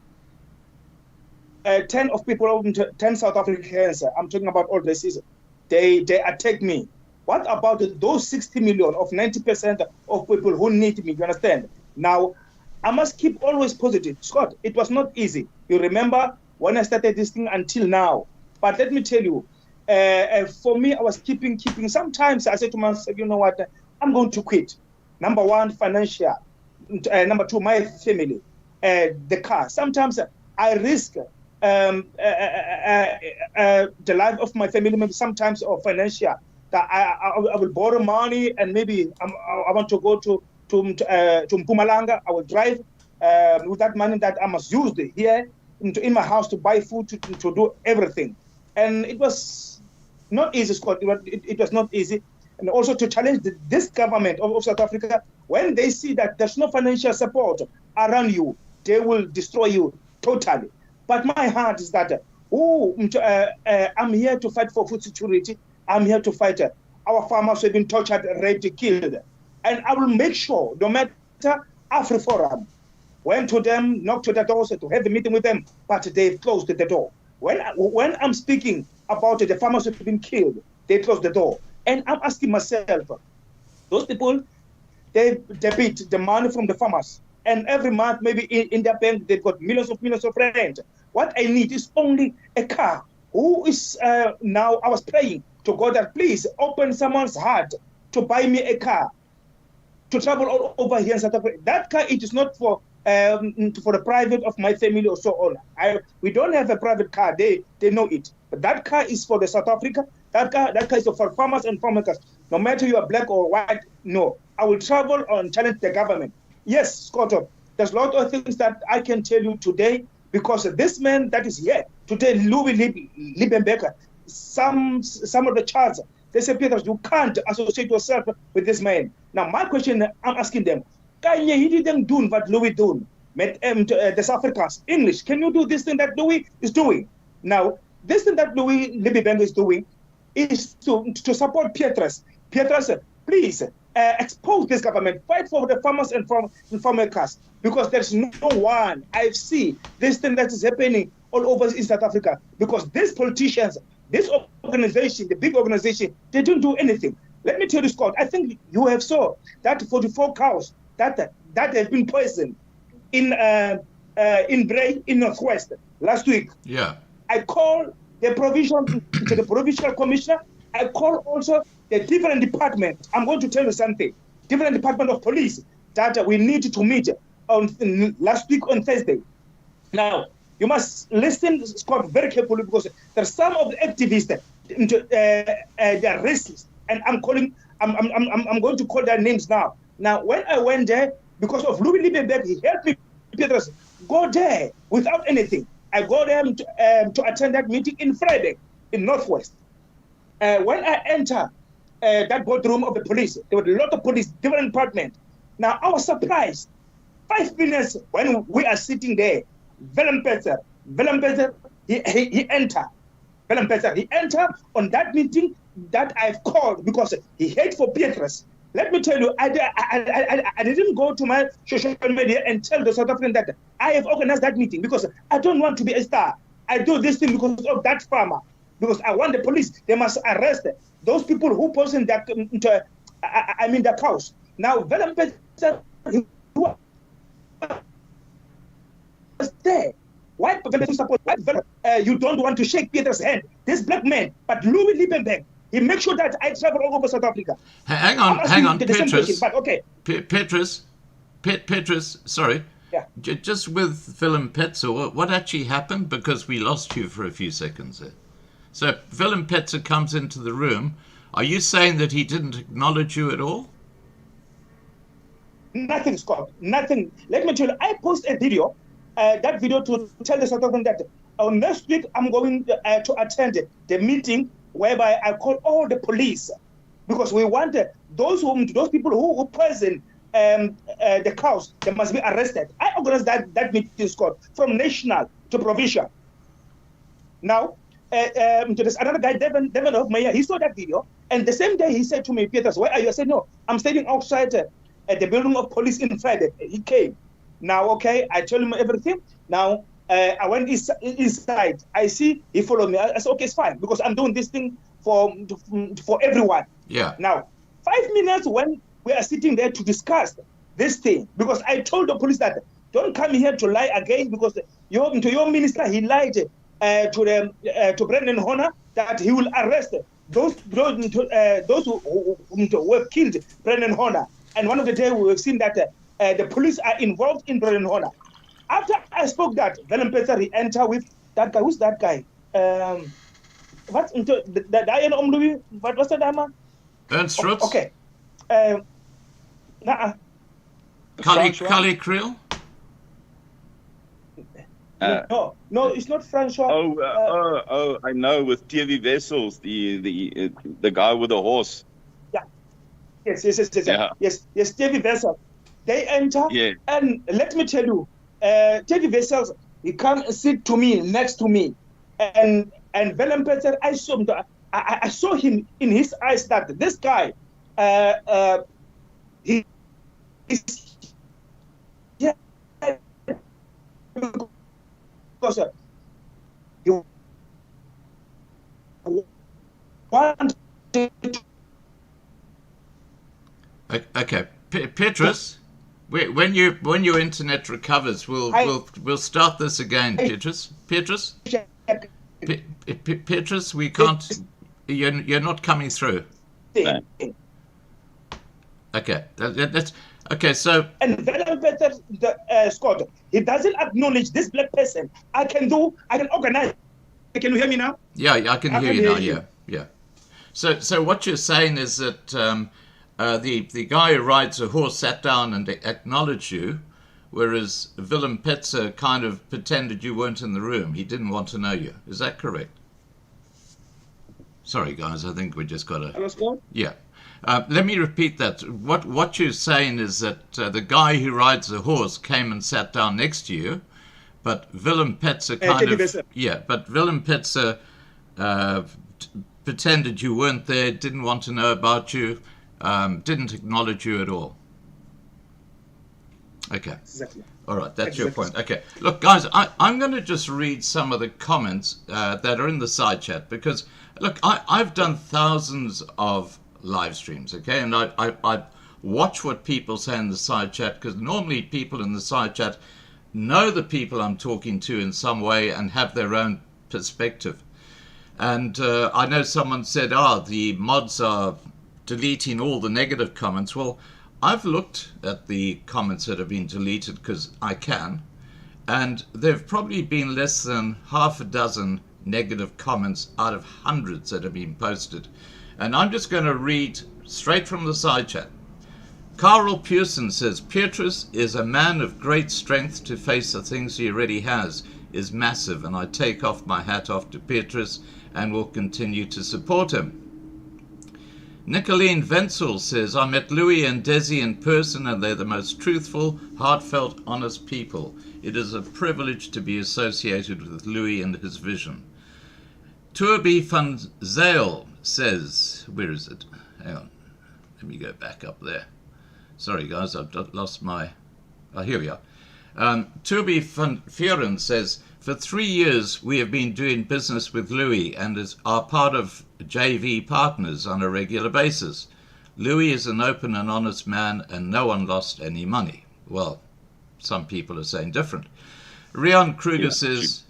10 South Africans, I'm talking about all races, they attack me. What about those 60 million of 90% of people who need me? You understand? Now, I must keep always positive. Scott, it was not easy. You remember when I started this thing until now. But let me tell you, for me, I was keeping. Sometimes I said to myself, you know what, I'm going to quit. Number one, financial. Number two, my family. The car. Sometimes I risk the life of my family, maybe sometimes, or financial. That I will borrow money, and maybe I want to go to Mpumalanga. I will drive with that money that I must use here in my house to buy food, to do everything. And it was not easy, Scott. It was not easy. And also to challenge this government of South Africa, when they see that there's no financial support around you, they will destroy you totally. But my heart is that, I'm here to fight for food security. I'm here to fight our farmers who have been tortured, raped, killed. And I will make sure, no matter AfriForum went to them, knocked to the doors to have a meeting with them, but they've closed the door. When I'm speaking about the farmers who have been killed, they closed the door. And I'm asking myself, those people, they beat the money from the farmers. And every month, maybe in their bank, they've got millions of rent. What I need is only a car. Who is now, I was praying to God that please open someone's heart to buy me a car to travel all over here in South Africa. That car, it is not for the private of my family or so on. We don't have a private car. They know it. But that car is for the South Africa. That car is for farmers and farmmakers. No matter you are black or white, no. I will travel and challenge the government. Yes, Scott, there's a lot of things that I can tell you today, because this man that is here today, Louis Liebenberg, some of the charts, they say, Peter, you can't associate yourself with this man. Now, my question, I'm asking them, he didn't do what Louis done. The South Africans, English, can you do this thing that Louis is doing? Now, this thing that Louis Liebenberg is doing is to support Petrus. Petrus, please, expose this government, fight for the farmers and farmmakers, because there's no one. I see this thing that is happening all over in South Africa, because these politicians, this organization, the big organization, they don't do anything. Let me tell you, Scott, I think you have saw that 44 cows that have been poisoned in Bray in Northwest last week.
Yeah.
I call the provincial commissioner. I call also the different department. I'm going to tell you something. Different department of police that we need to meet on last week on Thursday. Now, you must listen, Scott, very carefully, because there's some of the activists they are racist, and I'm going to call their names now. Now, when I went there, because of Louis Liebenberg, he helped me, Petrus, go there without anything. I go there to attend that meeting in Friday in Northwest. When I enter that boardroom of the police, there were a lot of police, different departments. Now, I was surprised. 5 minutes when we are sitting there, Willem Peter, he enter. Willem Peter, he enter on that meeting that I've called because he hate for Petrus. Let me tell you, I didn't go to my social media and tell the South African that I have organized that meeting because I don't want to be a star. I do this thing because of that farmer. Because I want the police, they must arrest those people who poison their, their cows. Now, Willem Peter, he was there. Why support? You don't want to shake Peter's hand. This black man, but Louis Liebenberg, he makes sure that I travel all over South Africa.
Hang on, Petrus.
But okay.
Petrus, sorry.
Yeah.
Just with Willem Petzer, what actually happened? Because we lost you for a few seconds there. So Willem Petzer comes into the room. Are you saying that he didn't acknowledge you at all?
Nothing, Scott. Nothing. Let me tell you, I post a video, that video to tell the South African that next week I'm going to attend the meeting whereby I call all the police because we want those people who poison the cows, they must be arrested. I organized that meeting, Scott, from national to provincial. Now, there's another guy, Devin Hofmeyer, he saw that video, and the same day he said to me, Petrus, where are you? I said, no, I'm standing outside at the building of police in Friday. He came. Now, okay, I told him everything. Now, I went inside. I see he followed me. I said, okay, it's fine, because I'm doing this thing for everyone.
Yeah.
Now, 5 minutes when we are sitting there to discuss this thing, because I told the police that don't come here to lie again, because your minister, he lied to Brendan Horner that he will arrest those who have killed Brendan Horner. And one of the days we have seen that the police are involved in Brendan Horner. After I spoke that, Willem Peter, he entered with that guy. Who's that guy? What's the Diane Omluvi? What's the name?
Ernst Strutz?
Okay.
Kali Kriel?
No, it's not Francois.
I know, with TV Vessels, the guy with the horse.
Yeah. Yes. Yes, TV Vessels. They enter, and let me tell you, TV Vessels, he come and sit to me, next to me, and Willem Peter, I saw him in his eyes that this guy, he is, yeah, because he wanted to.
Okay, Petrus, when your internet recovers, we'll start this again, Petrus. Petrus, we can't. You're not coming through. Okay, that's okay. So
and Willem Peter, Scott, he doesn't acknowledge this black person. I can organize. Can you hear me now?
Yeah, I can hear you now. Yeah. So what you're saying is that the guy who rides a horse sat down and acknowledged you, whereas Willem Petzer kind of pretended you weren't in the room. He didn't want to know you. Is that correct? Sorry, guys. I think we just got to.
Hello, Scott?
Yeah. Let me repeat that. What you're saying is that the guy who rides the horse came and sat down next to you, but Willem Petzer but Willem Petzer pretended you weren't there, didn't want to know about you, didn't acknowledge you at all. Okay.
Exactly.
All right, that's your point. Okay. Look, guys, I'm going to just read some of the comments that are in the side chat because, look, I've done thousands of live streams, okay? And I watch what people say in the side chat, because normally people in the side chat know the people I'm talking to in some way and have their own perspective. And I know someone said, the mods are deleting all the negative comments. Well, I've looked at the comments that have been deleted because I can, and there have probably been less than half a dozen negative comments out of hundreds that have been posted. And I'm just going to read straight from the side chat. Carl Pearson says, Petrus is a man of great strength to face the things he already has, is massive, and I take off my hat off to Petrus and will continue to support him. Nicolene Wenzel says, I met Louis and Desi in person and they're the most truthful, heartfelt, honest people. It is a privilege to be associated with Louis and his vision. Turby van Zale says, where is it? Hang on, let me go back up there. Sorry guys, I've lost my, here we are. Turby van Vuren says, for 3 years we have been doing business with Louis and are part of JV partners on a regular basis. Louis is an open and honest man and no one lost any money. Well, some people are saying different. Rian Kruger says,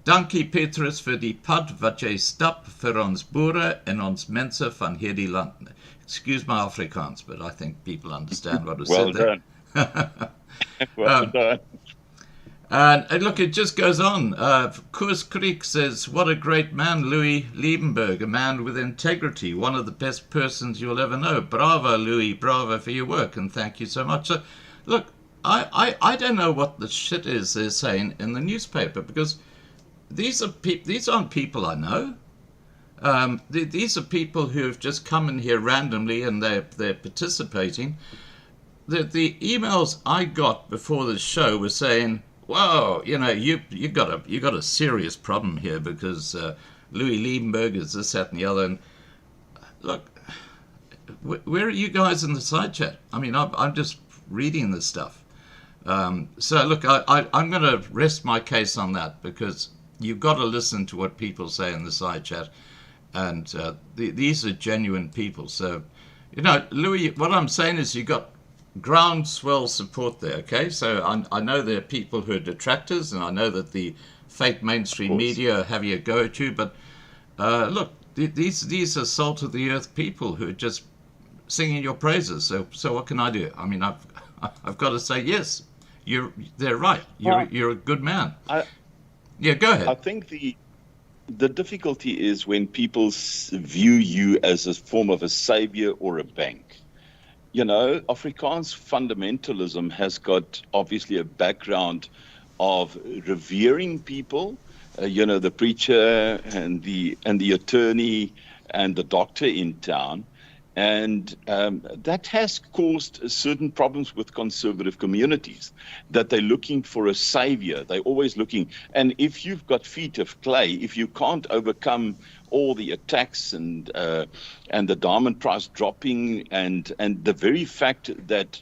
Dankie Petrus vir die pad wat jy stap vir ons boere en ons mense van hierdie land. Excuse my Afrikaans, but I think people understand what was said there.
Well done.
And look, it just goes on. Koos Creek says, what a great man, Louis Liebenberg, a man with integrity, one of the best persons you'll ever know. Bravo, Louis, bravo for your work, and thank you so much. So, look, I don't know what the shit is they're saying in the newspaper, because these aren't people I know. These are people who have just come in here randomly and they're participating. The emails I got before the show were saying, "Whoa, you got a serious problem here because Louis Liebenberg is this, that, and the other." And look, where are you guys in the side chat? I mean, I'm just reading this stuff. So look, I'm going to rest my case on that, because you've got to listen to what people say in the side chat, and these are genuine people. So, Louis, what I'm saying is you got groundswell support there, okay? So I know there are people who are detractors, and I know that the fake mainstream media are having a go at you, but look, these are salt of the earth people who are just singing your praises. So what can I do? I mean, I've got to say, yes, they're right. You're a good man. Yeah, go ahead.
I think the difficulty is when people view you as a form of a savior or a bank. Afrikaans fundamentalism has got obviously a background of revering people, the preacher and the attorney and the doctor in town. And that has caused certain problems with conservative communities, that they're looking for a savior. They're always looking. And if you've got feet of clay, if you can't overcome all the attacks and the diamond price dropping and the very fact that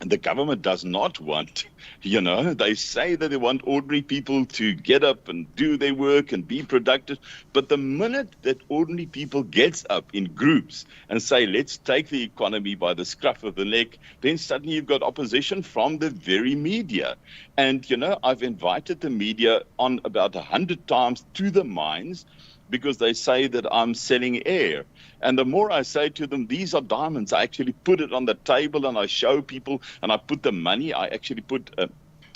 the government does not want, they say that they want ordinary people to get up and do their work and be productive. But the minute that ordinary people gets up in groups and say, let's take the economy by the scruff of the neck, then suddenly you've got opposition from the very media. And, I've invited the media on about 100 times to the mines, because they say that I'm selling air. And the more I say to them, these are diamonds, I actually put it on the table and I show people and I put the money. I actually put,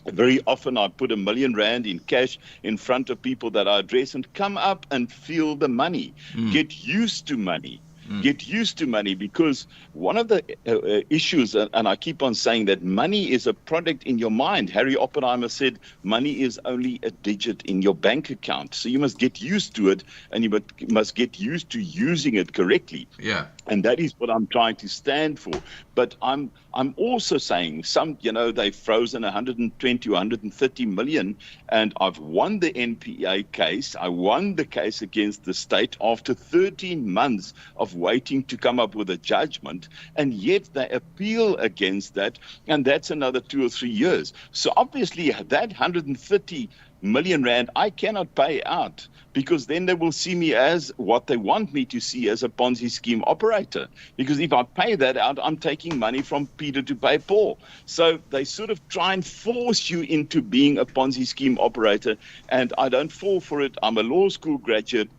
very often I put R1 million in cash in front of people that I address and come up and feel the money. Get used to money. Get used to money, because one of the issues, and I keep on saying that money is a product in your mind. Harry Oppenheimer said money is only a digit in your bank account. So you must get used to it, and you must get used to using it correctly.
Yeah.
And that is what I'm trying to stand for. But I'm also saying some, they've frozen 120 or 130 million, and I've won the NPA case. I won the case against the state after 13 months of waiting to come up with a judgment, and yet they appeal against that, and that's another 2 or 3 years. So obviously that 130 million rand I cannot pay out, because then they will see me as what they want me to see, as a Ponzi scheme operator. Because if I pay that out, I'm taking money from Peter to pay Paul. So they sort of try and force you into being a Ponzi scheme operator, and I don't fall for it. I'm a law school graduate.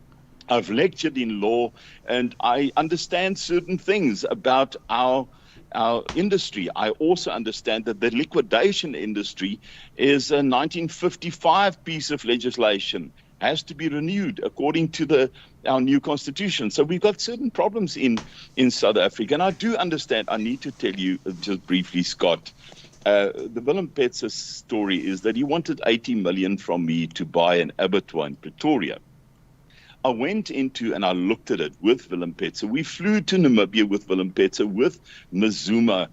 I've lectured in law, and I understand certain things about our industry. I also understand that the liquidation industry is a 1955 piece of legislation, has to be renewed according to our new constitution. So we've got certain problems in South Africa. And I do understand, I need to tell you just briefly, Scott, the Willem Petrus story is that he wanted 80 million from me to buy an abattoir in Pretoria. I went into and I looked at it with Willem Petrus. We flew to Namibia with Willem Petrus, with Mazuma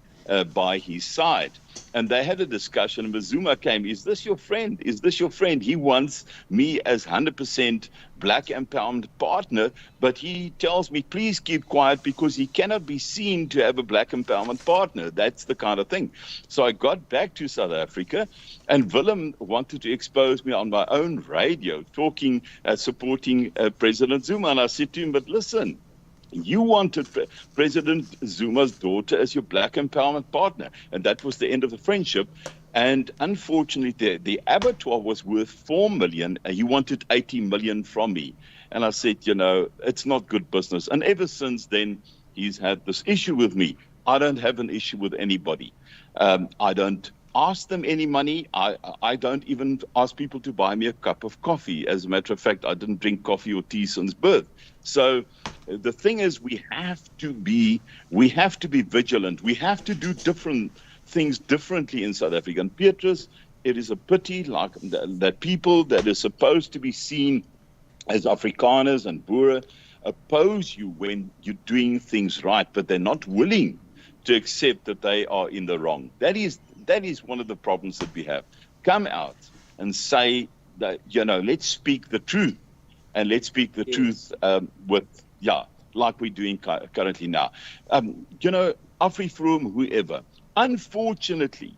by his side. And they had a discussion, and Mazuma came, is this your friend? Is this your friend? He wants me as 100% black empowerment partner, but he tells me, please keep quiet, because he cannot be seen to have a black empowerment partner. That's the kind of thing. So I got back to South Africa, and Willem wanted to expose me on my own radio, talking, supporting President Zuma. And I said to him, but listen, you wanted President Zuma's daughter as your black empowerment partner. And that was the end of the friendship. And unfortunately, the abattoir was worth 4 million. And he wanted 80 million from me. And I said, it's not good business. And ever since then, he's had this issue with me. I don't have an issue with anybody. I don't ask them any money. I don't even ask people to buy me a cup of coffee. As a matter of fact, I didn't drink coffee or tea since birth. So the thing is, we have to be vigilant. We have to do different things differently in South Africa. And Petrus, it is a pity like that people that are supposed to be seen as Afrikaners and Boer oppose you when you're doing things right, but they're not willing to accept that they are in the wrong. That is one of the problems that we have. Come out and say that, let's speak the truth. And let's speak the truth like we're doing currently now. AfriForum, whoever. Unfortunately,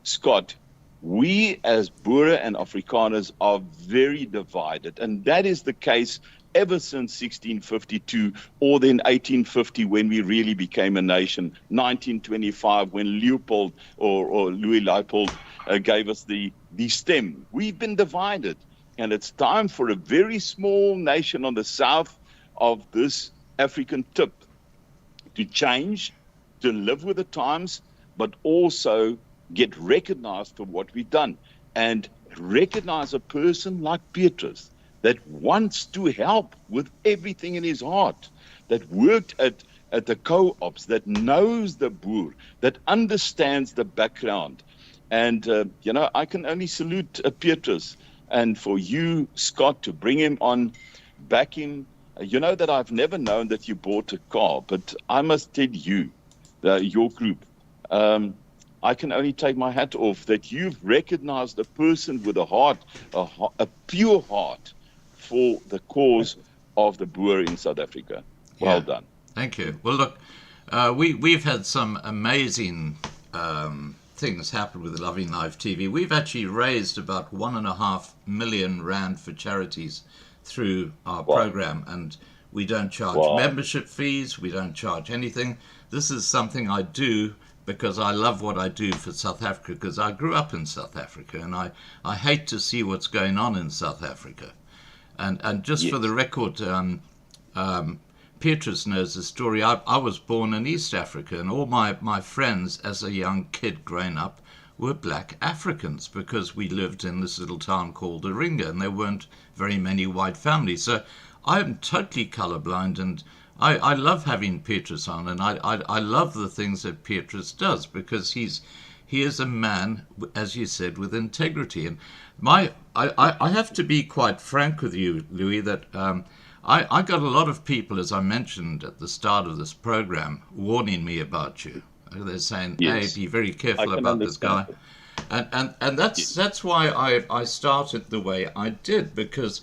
Scott, we as Boer and Afrikaners are very divided. And that is the case ever since 1652, or then 1850 when we really became a nation, 1925 when Leopold or Louis Leopold gave us the stem. We've been divided. And it's time for a very small nation on the south of this African tip to change, to live with the times, but also get recognized for what we've done. And recognize a person like Petrus that wants to help with everything in his heart, that worked at the co-ops, that knows the Boer, that understands the background. And, I can only salute Petrus. And for you, Scott, to bring him on, back him. That I've never known that you bought a car, but I must tell you, your group, I can only take my hat off that you've recognized a person with a heart, a pure heart for the cause of the Boer in South Africa. Well done.
Thank you. Well, look, we've had some amazing things happen with Loving Life TV. We've actually raised about 1.5 million rand for charities through our program, and we don't charge membership fees. We don't charge anything. This is something I do because I love what I do for South Africa, because I grew up in South Africa, and I hate to see what's going on in South Africa. And just for the record, Petrus knows the story. I was born in East Africa, and all my friends as a young kid growing up were black Africans, because we lived in this little town called Oringa, and there weren't very many white families. So I'm totally colorblind, and I love having Petrus on, and I love the things that Petrus does, because he is a man, as you said, with integrity. And I have to be quite frank with you, Louis, that I got a lot of people, as I mentioned at the start of this program, warning me about you. They're saying, hey, be very careful about this guy. And that's why I started the way I did, because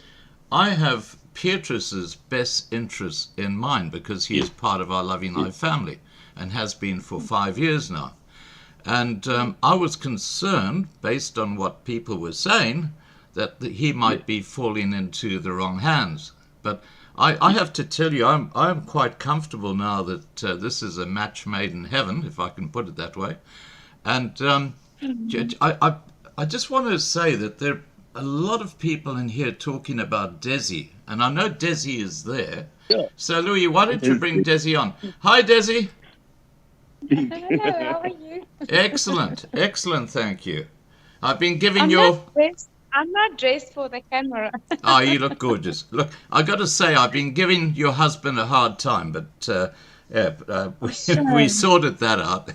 I have Petrus's best interests in mind, because he is part of our Loving Life family and has been for 5 years now. And I was concerned, based on what people were saying, that he might be falling into the wrong hands. But I have to tell you, I'm quite comfortable now that this is a match made in heaven, if I can put it that way. And I just want to say that there are a lot of people in here talking about Desi, and I know Desi is there.
Yeah.
So, Louis, why don't you bring Desi on? Hi, Desi.
Hello, how are you?
Excellent, excellent, thank you. I've been giving
I'm not dressed for the camera.
Oh, you look gorgeous. Look, I got to say, I've been giving your husband a hard time, but we sorted that out.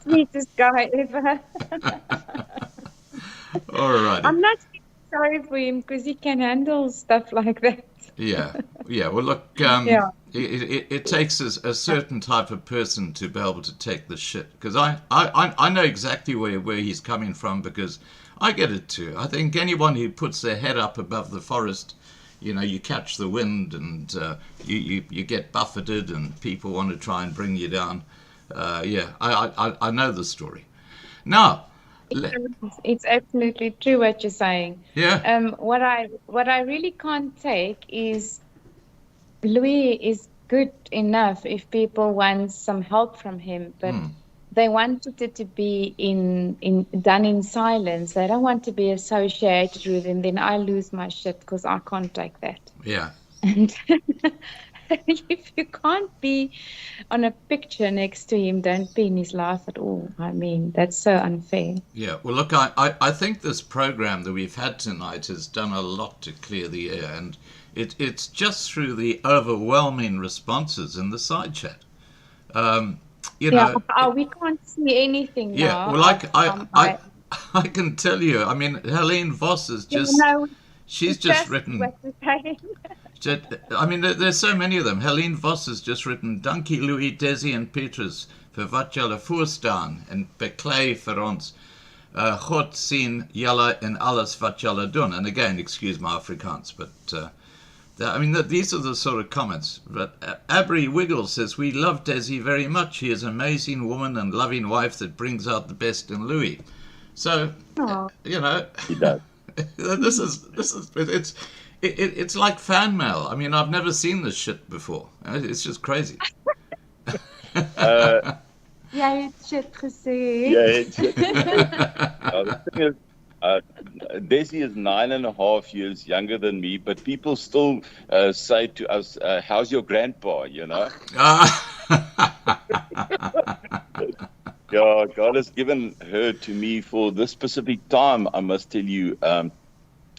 Sweetest guy ever.
All right.
I'm not sorry for him because he can handle stuff like that.
Yeah. Well, look,
Yeah.
it takes a certain type of person to be able to take the shit. Because I know exactly where he's coming from, because I get it too. I think anyone who puts their head up above the forest, you catch the wind and you get buffeted and people want to try and bring you down. I know the story. Now,
It's absolutely true what you're saying.
yeah.
What I really can't take is Louis is good enough if people want some help from him, but they wanted it to be done in silence. They don't want to be associated with him. Then I lose my shit because I can't take that.
Yeah.
And if you can't be on a picture next to him, don't be in his life at all. I mean, that's so unfair.
Yeah, well, look, I think this program that we've had tonight has done a lot to clear the air, and it's just through the overwhelming responses in the side chat. We
can't see anything now.
Yeah, well, I can tell you, I mean, Helene Voss has she's just written...
What you're saying.
I mean, there's so many of them. Helene Voss has just written, Dankie Louis, Desi en Petrus vir wat julle voorstaan en beklei vir ons. God sien julle in alles wat julle doen. And again, excuse my Afrikaans, but these are the sort of comments. But Abri Wiggle says, we love Desi very much. He is an amazing woman and loving wife that brings out the best in Louis. So,
He does.
It's like fan mail. I mean, I've never seen this shit before. It's just crazy.
Jy het shit gesê.
The thing is, Desi is 9.5 years younger than me, but people still say to us, how's your grandpa, Yeah, God has given her to me for this specific time. I must tell you,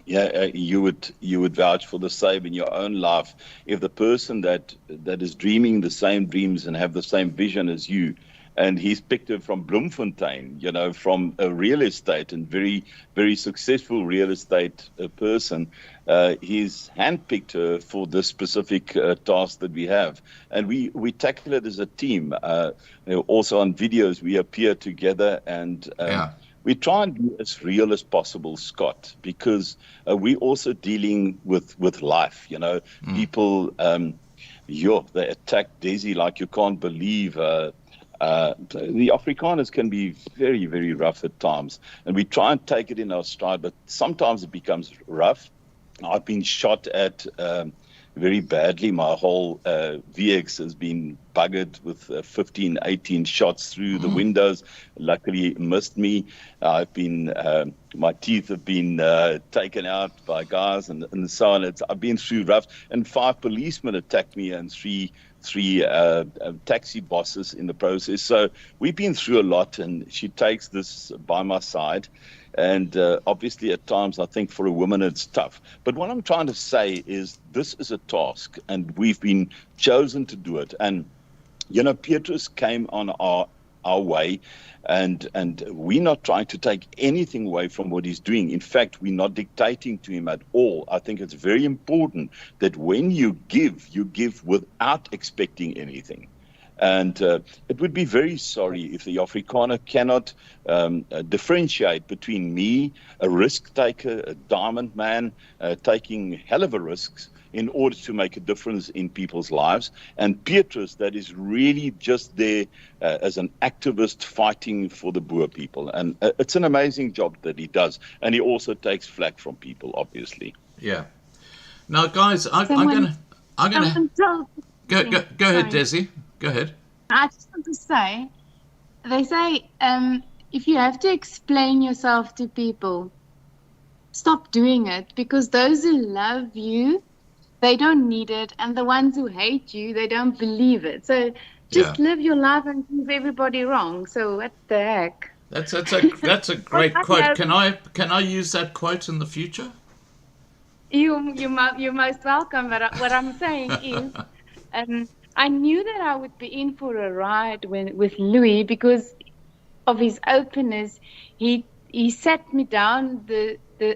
you would vouch for the same in your own life. If the person that is dreaming the same dreams and have the same vision as you, and he's picked her from Bloemfontein, from a real estate and very, very successful real estate person. He's handpicked her for this specific task that we have. And we tackle it as a team. Also on videos, we appear together and we try and be as real as possible, Scott, because we're also dealing with life. People, they attack Desi like you can't believe. The Afrikaners can be very, very rough at times, and we try and take it in our stride, but sometimes it becomes rough. I've been shot at very badly. My whole VX has been buggered with 15, 18 shots through the windows. Luckily, it missed me. My teeth have been taken out by guys and so on. I've been through rough, and 5 policemen attacked me and three taxi bosses in the process. So we've been through a lot, and she takes this by my side. And obviously, at times, I think for a woman, it's tough. But what I'm trying to say is this is a task, and we've been chosen to do it. And, Petrus came on our way, and we're not trying to take anything away from what he's doing. In fact, we're not dictating to him at all. I think it's very important that when you give without expecting anything. And it would be very sorry if the Afrikaner cannot differentiate between me, a risk taker, a diamond man, taking hell of a risks, in order to make a difference in people's lives. And Petrus, that is really just there as an activist fighting for the Boer people. And it's an amazing job that he does. And he also takes flack from people, obviously.
Yeah. Now, guys, I'm gonna go ahead, Desi. Go ahead.
I just want to say, they say if you have to explain yourself to people, stop doing it, because those who love you, they don't need it, and the ones who hate you, they don't believe it. So just live your life and prove everybody wrong. So what the heck?
That's a great quote. Can I use that quote in the future?
You're most welcome. But what I'm saying is, I knew that I would be in for a ride with Louis because of his openness. He sat me down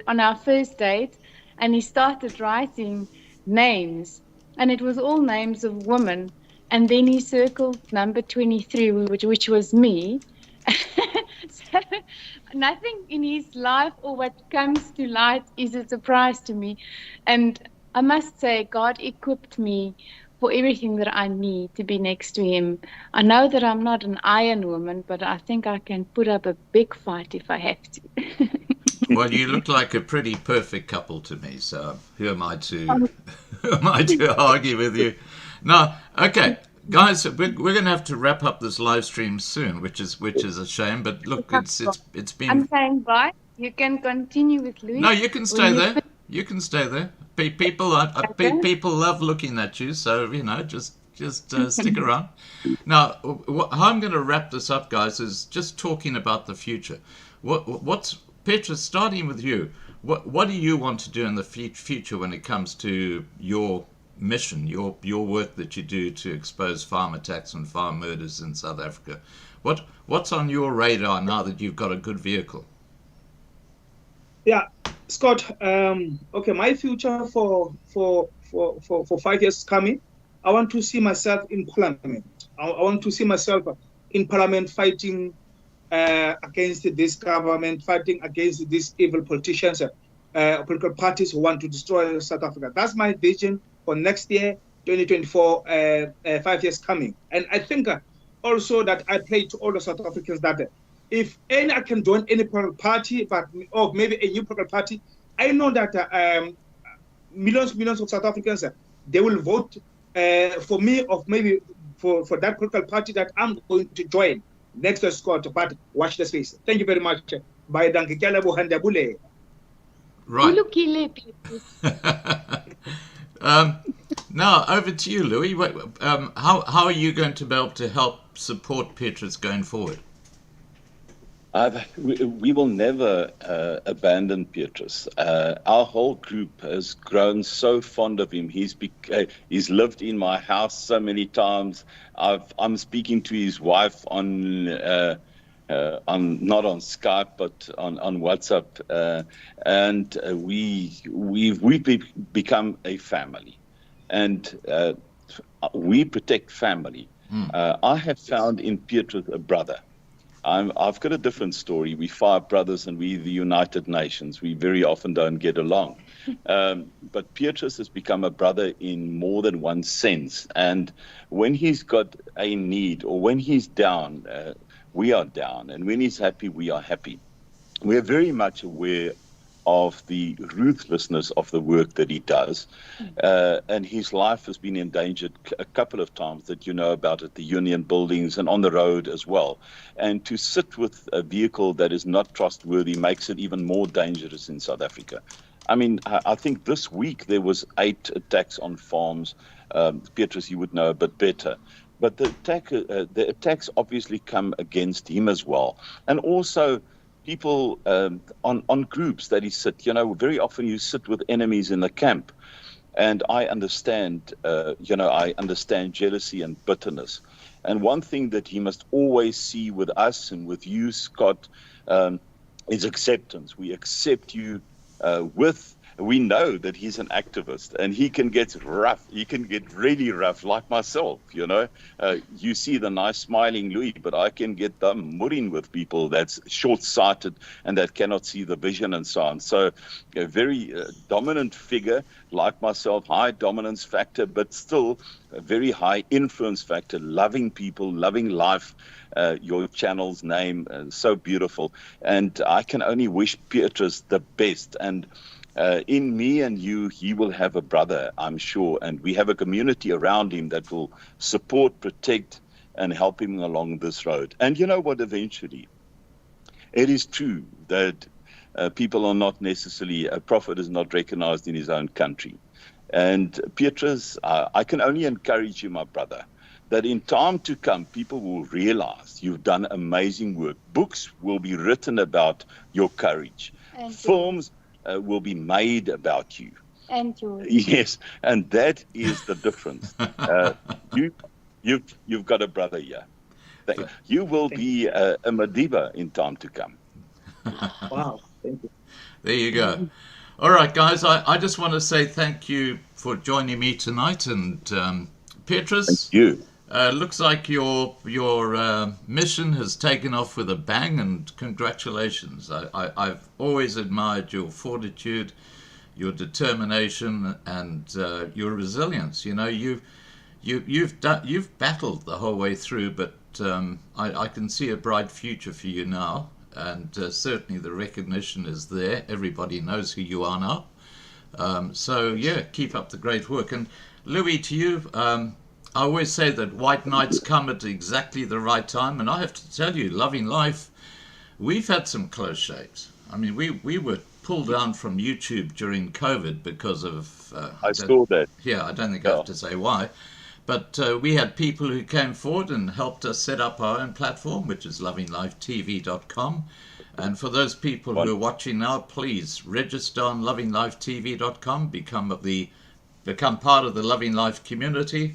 on our first date, and he started writing names, and it was all names of women. And then he circled number 23, which was me. So nothing in his life or what comes to light is a surprise to me. And I must say, God equipped me for everything that I need to be next to him. I know that I'm not an iron woman, but I think I can put up a big fight if I have to.
Well, you look like a pretty perfect couple to me, so who am I to argue with you? No, okay. Guys, we're going to have to wrap up this live stream soon, which is a shame. But look, it's been.
I'm saying bye. You can continue with Louis.
No, you can stay there. You can stay there. People love looking at you, so just stick around. Now, how I'm going to wrap this up, guys, is just talking about the future. What's Petrus? Starting with you. What do you want to do in the future when it comes to your mission, your work that you do to expose farm attacks and farm murders in South Africa? What's on your radar now that you've got a good vehicle?
Yeah, Scott. Okay, my future for 5 years coming, I want to see myself in Parliament. I want to see myself in Parliament fighting against this government, fighting against these evil politicians, political parties who want to destroy South Africa. That's my vision for next year, 2024, 5 years coming. And I think also that I pray to all the South Africans that if I can join any political party, or maybe a new political party, I know that millions of South Africans, they will vote for me, or maybe for that political party that I'm going to join next to Scott. But watch the space. Thank you very much. Bye.
Right. Now over to you, Louis. How are you going to be able to help support Petrus going forward?
We will never abandon Petrus. Our whole group has grown so fond of him. He's lived in my house so many times. I'm speaking to his wife on not on Skype but on WhatsApp, and we've become a family, and we protect family. I have found in Petrus a brother. I've got a different story. We 5 brothers and we the United Nations. We very often don't get along. But Petrus has become a brother in more than one sense. And when he's got a need or when he's down, we are down. And when he's happy, we are happy. We're very much aware of the ruthlessness of the work that he does. And his life has been endangered a couple of times that you know about at the union buildings and on the road as well. And to sit with a vehicle that is not trustworthy makes it even more dangerous in South Africa. I mean, I think this week there was 8 attacks on farms. Petrus, you would know a bit better. But the attacks obviously come against him as well. And also people on groups that he sit, very often you sit with enemies in the camp. And I understand, I understand jealousy and bitterness. And one thing that he must always see with us and with you, Scott, is acceptance. We accept you with we know that he's an activist, and he can get rough. He can get really rough, like myself, you know. You see the nice smiling Louis, but I can get them mudding with people that's short-sighted and that cannot see the vision and so on. So a very dominant figure like myself, high dominance factor, but still a very high influence factor, loving people, loving life. Your channel's name, so beautiful. And I can only wish Petrus the best. And in me and you, he will have a brother, I'm sure. And we have a community around him that will support, protect, and help him along this road. And you know what, eventually, it is true that people are not necessarily, a prophet is not recognized in his own country. And Petrus, I can only encourage you, my brother, that in time to come, people will realize you've done amazing work. Books will be written about your courage.
And
Films will be made about you.
And yours.
Yes, and that is the difference. You've got a brother here. You will be a Madiba in time to come.
Wow. Thank you.
There you go. All right, guys, I just want to say thank you for joining me tonight. And Petrus,
Thank you.
looks like your mission has taken off with a bang, and congratulations. I've always admired your fortitude, your determination, and your resilience. You know, you've battled the whole way through, but I can see a bright future for you now. And certainly the recognition is there. Everybody knows who you are now. So, yeah, keep up the great work. And Louis, to you, I always say that white nights come at exactly the right time. And I have to tell you, Loving Life, we've had some close shaves. I mean, we were pulled down from YouTube during COVID because of...
I saw that.
Yeah, I don't think I have to say why. But we had people who came forward and helped us set up our own platform, which is lovinglifetv.com. And for those people who are watching now, please register on lovinglifetv.com, become part of the Loving Life community.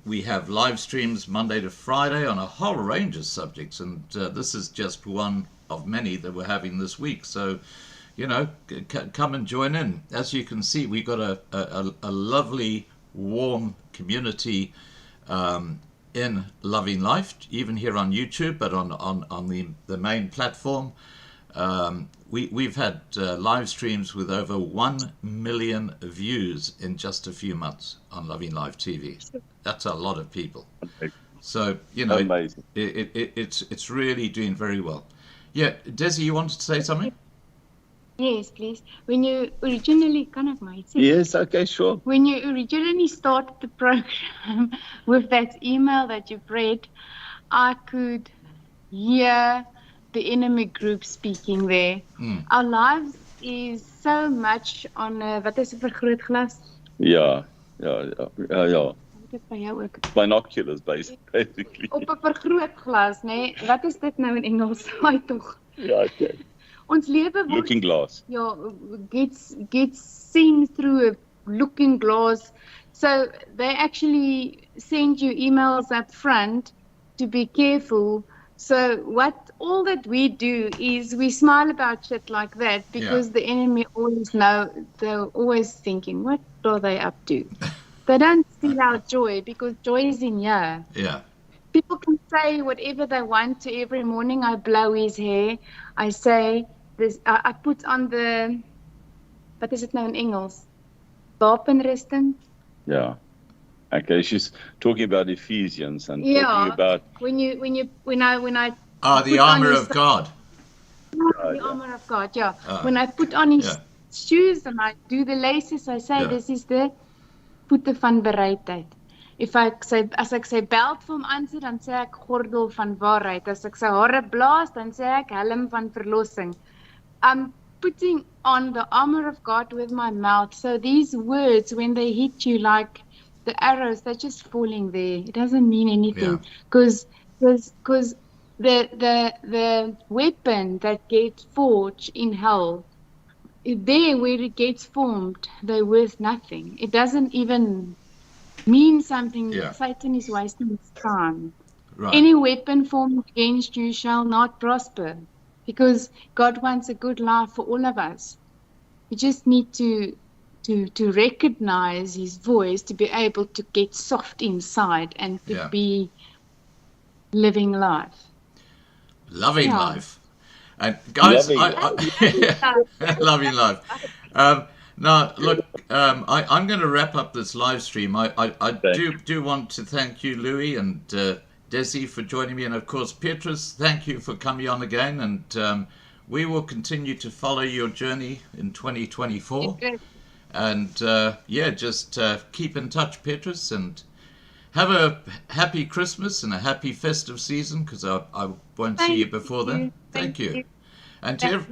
We have live streams Monday to Friday on a whole range of subjects, and this is just one of many that we're having this week. So, you know, come and join in. As you can see, we've got a lovely, warm community in Loving Life, even here on YouTube, but on the main platform. We've had live streams with over 1 million views in just a few months on Loving Life TV. That's a lot of people. So, you know, it's really doing very well. Yeah, Desi, you wanted to say something?
Yes, please. When you originally, kan ek my sê?
Yes, okay, sure.
When you originally started the program with that email that you read, I could hear the enemy group speaking there. Our lives is so much on wat is 'n vergrootglas?
Yeah.
Wat het by jou ook?
Binoculars, basically.
Op 'n vergrootglas, nê? Wat is dit nou in Engels? Ai tog.
Yeah, okay.
Ons lewe word
Looking glass.
yeah, gets seen through a looking glass. So they actually send you emails up front to be careful. So all that we do is we smile about shit like that because the enemy always know, they're always thinking, what are they up to? They don't steal our joy because joy is in here.
Yeah.
People can say whatever they want to. Every morning I blow his hair. I say this. I put on the, what is it now in Engels? Wapenrusting.
Yeah. Okay, she's talking about Ephesians and talking about
when I
the armor of God.
The armor of God. Yeah. When I put on his shoes and I do the laces, I say this is the voete van bereidheid. As ek sy belt vir hom aansit, dan sê ek gordel van waarheid. As ek sy hare blaas, dan sê ek helm van verlossing. I'm putting on the armor of God with my mouth. So these words, when they hit you like the arrows, they're just falling there. It doesn't mean anything. Because the weapon that gets forged in hell, there where it gets formed, they're worth nothing. It doesn't even mean something. Satan is wasting his time.
Right.
Any weapon formed against you shall not prosper, because God wants a good life for all of us. You just need to recognize his voice, to be able to get soft inside and to be living life.
Loving life. And guys, loving life. Now, look, I'm going to wrap up this live stream. I do want to thank you, Louis and Desi, for joining me. And, of course, Petrus, thank you for coming on again. And we will continue to follow your journey in 2024. And, just keep in touch, Petrus, and have a happy Christmas and a happy festive season, because I won't see you before then. Thank you. And to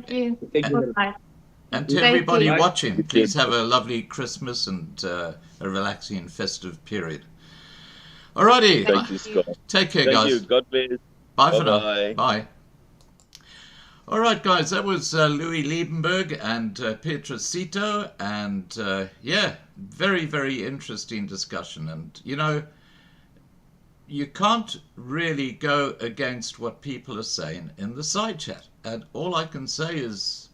everybody watching, please have a lovely Christmas and a relaxing and festive period. Alrighty.
Thank you, Scott.
Take care,
Thank
guys.
you. God bless.
Bye for now. Bye. All right, guys, that was Louis Liebenberg and Petrus Sitho. And, very, very interesting discussion. And, you can't really go against what people are saying in the side chat. And all I can say is,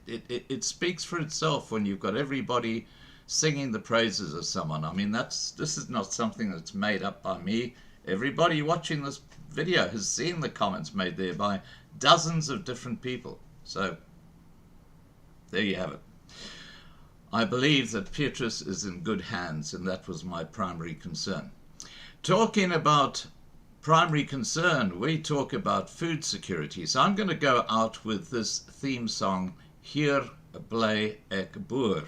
it speaks for itself when you've got everybody singing the praises of someone. I mean, this is not something that's made up by me. Everybody watching this video has seen the comments made there by dozens of different people. So there you have it. I believe that Petrus is in good hands, and that was my primary concern. Talking about primary concern, we talk about food security. So I'm going to go out with this theme song, Hier Bly Ek Boer,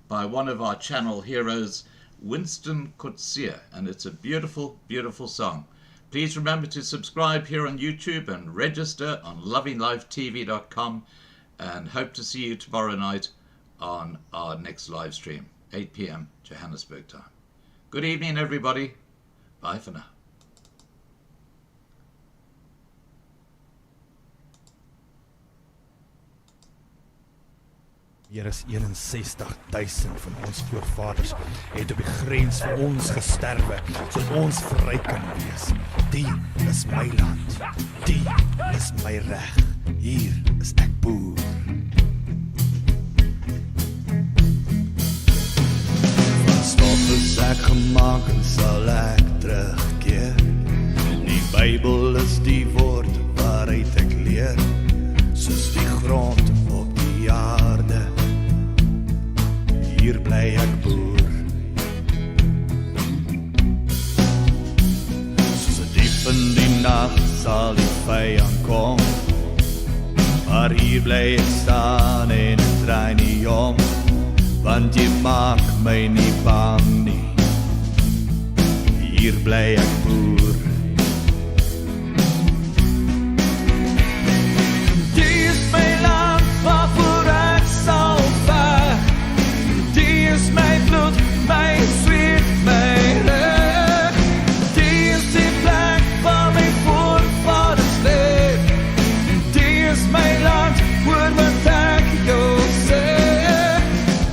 by one of our channel heroes, Winston Coetzee, and it's a beautiful, beautiful song. Please remember to subscribe here on YouTube and register on lovinglifetv.com, and hope to see you tomorrow night on our next live stream, 8 p.m. Johannesburg time. Good evening, everybody. Bye for now.
Hier is 61,000 van ons voorvaders het op die grens vir ons gesterwe, sodat ons vry kan wees. Die is my land, die is my reg, hier is ek boer. Van stof is ek gemaak en sal ek terugkeer. Die Bybel is die woord waaruit ek leer, soos die grond op die aarde. Hier bly ek boer. Soos 'n diep in die nag sal die vyand kom, maar hier bly ek staan en ek draai nie om, want jy maak my nie bang nie. Hier bly ek boer. Die is my land waarvoor ek sal veg. Die is my bloed, my sweet, my reg. Die is die plek waar my voorvaders leef. Die is my land, hoor wat ek jou sê.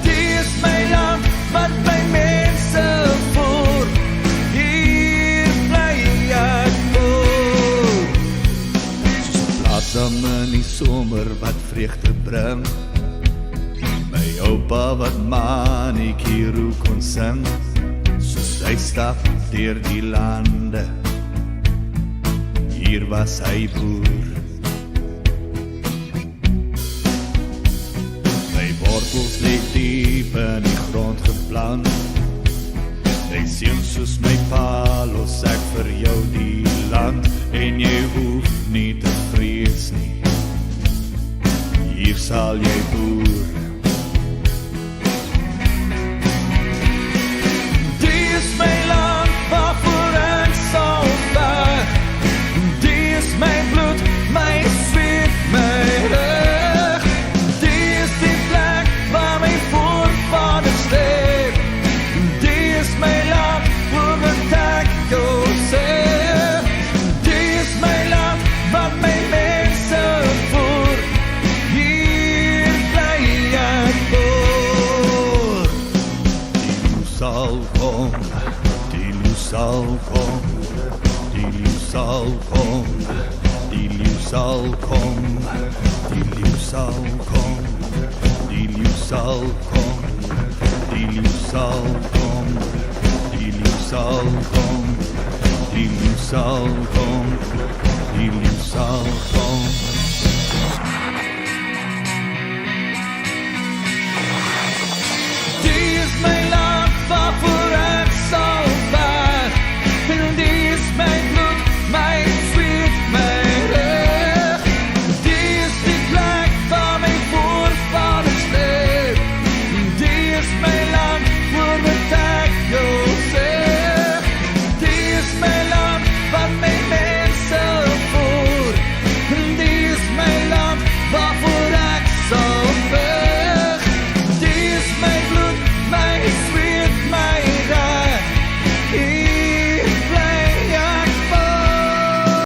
Die is my land, wat my mense voer. Hier bly ek boer. Soos 'n blaadsam in die somer wat vreugde bring. My oupa wat maniekie kon sing, soos hy stap deur die lande. Hier was hy boer. My wortels lê diep in die grond geplant. Hy sien soos my pa, los ek vir jou die land, en jy hoef nie te vrees nie. Hier sal jy boer. My land waarvoor ek sal veg. Die is my bloed, my sweet, my reg. Die is die plek waar my voorvaders leef. Die is my land, hoor wat ek jou sê. Die is my land, wat my mense voer. Hier bly ek boer. Die sal kom. Sal kom, die leeu sal kom, die leeu sal kom, die leeu sal kom, Die leeu sal kom, die leeu sal kom, die leeu sal kom, die leeu sal kom.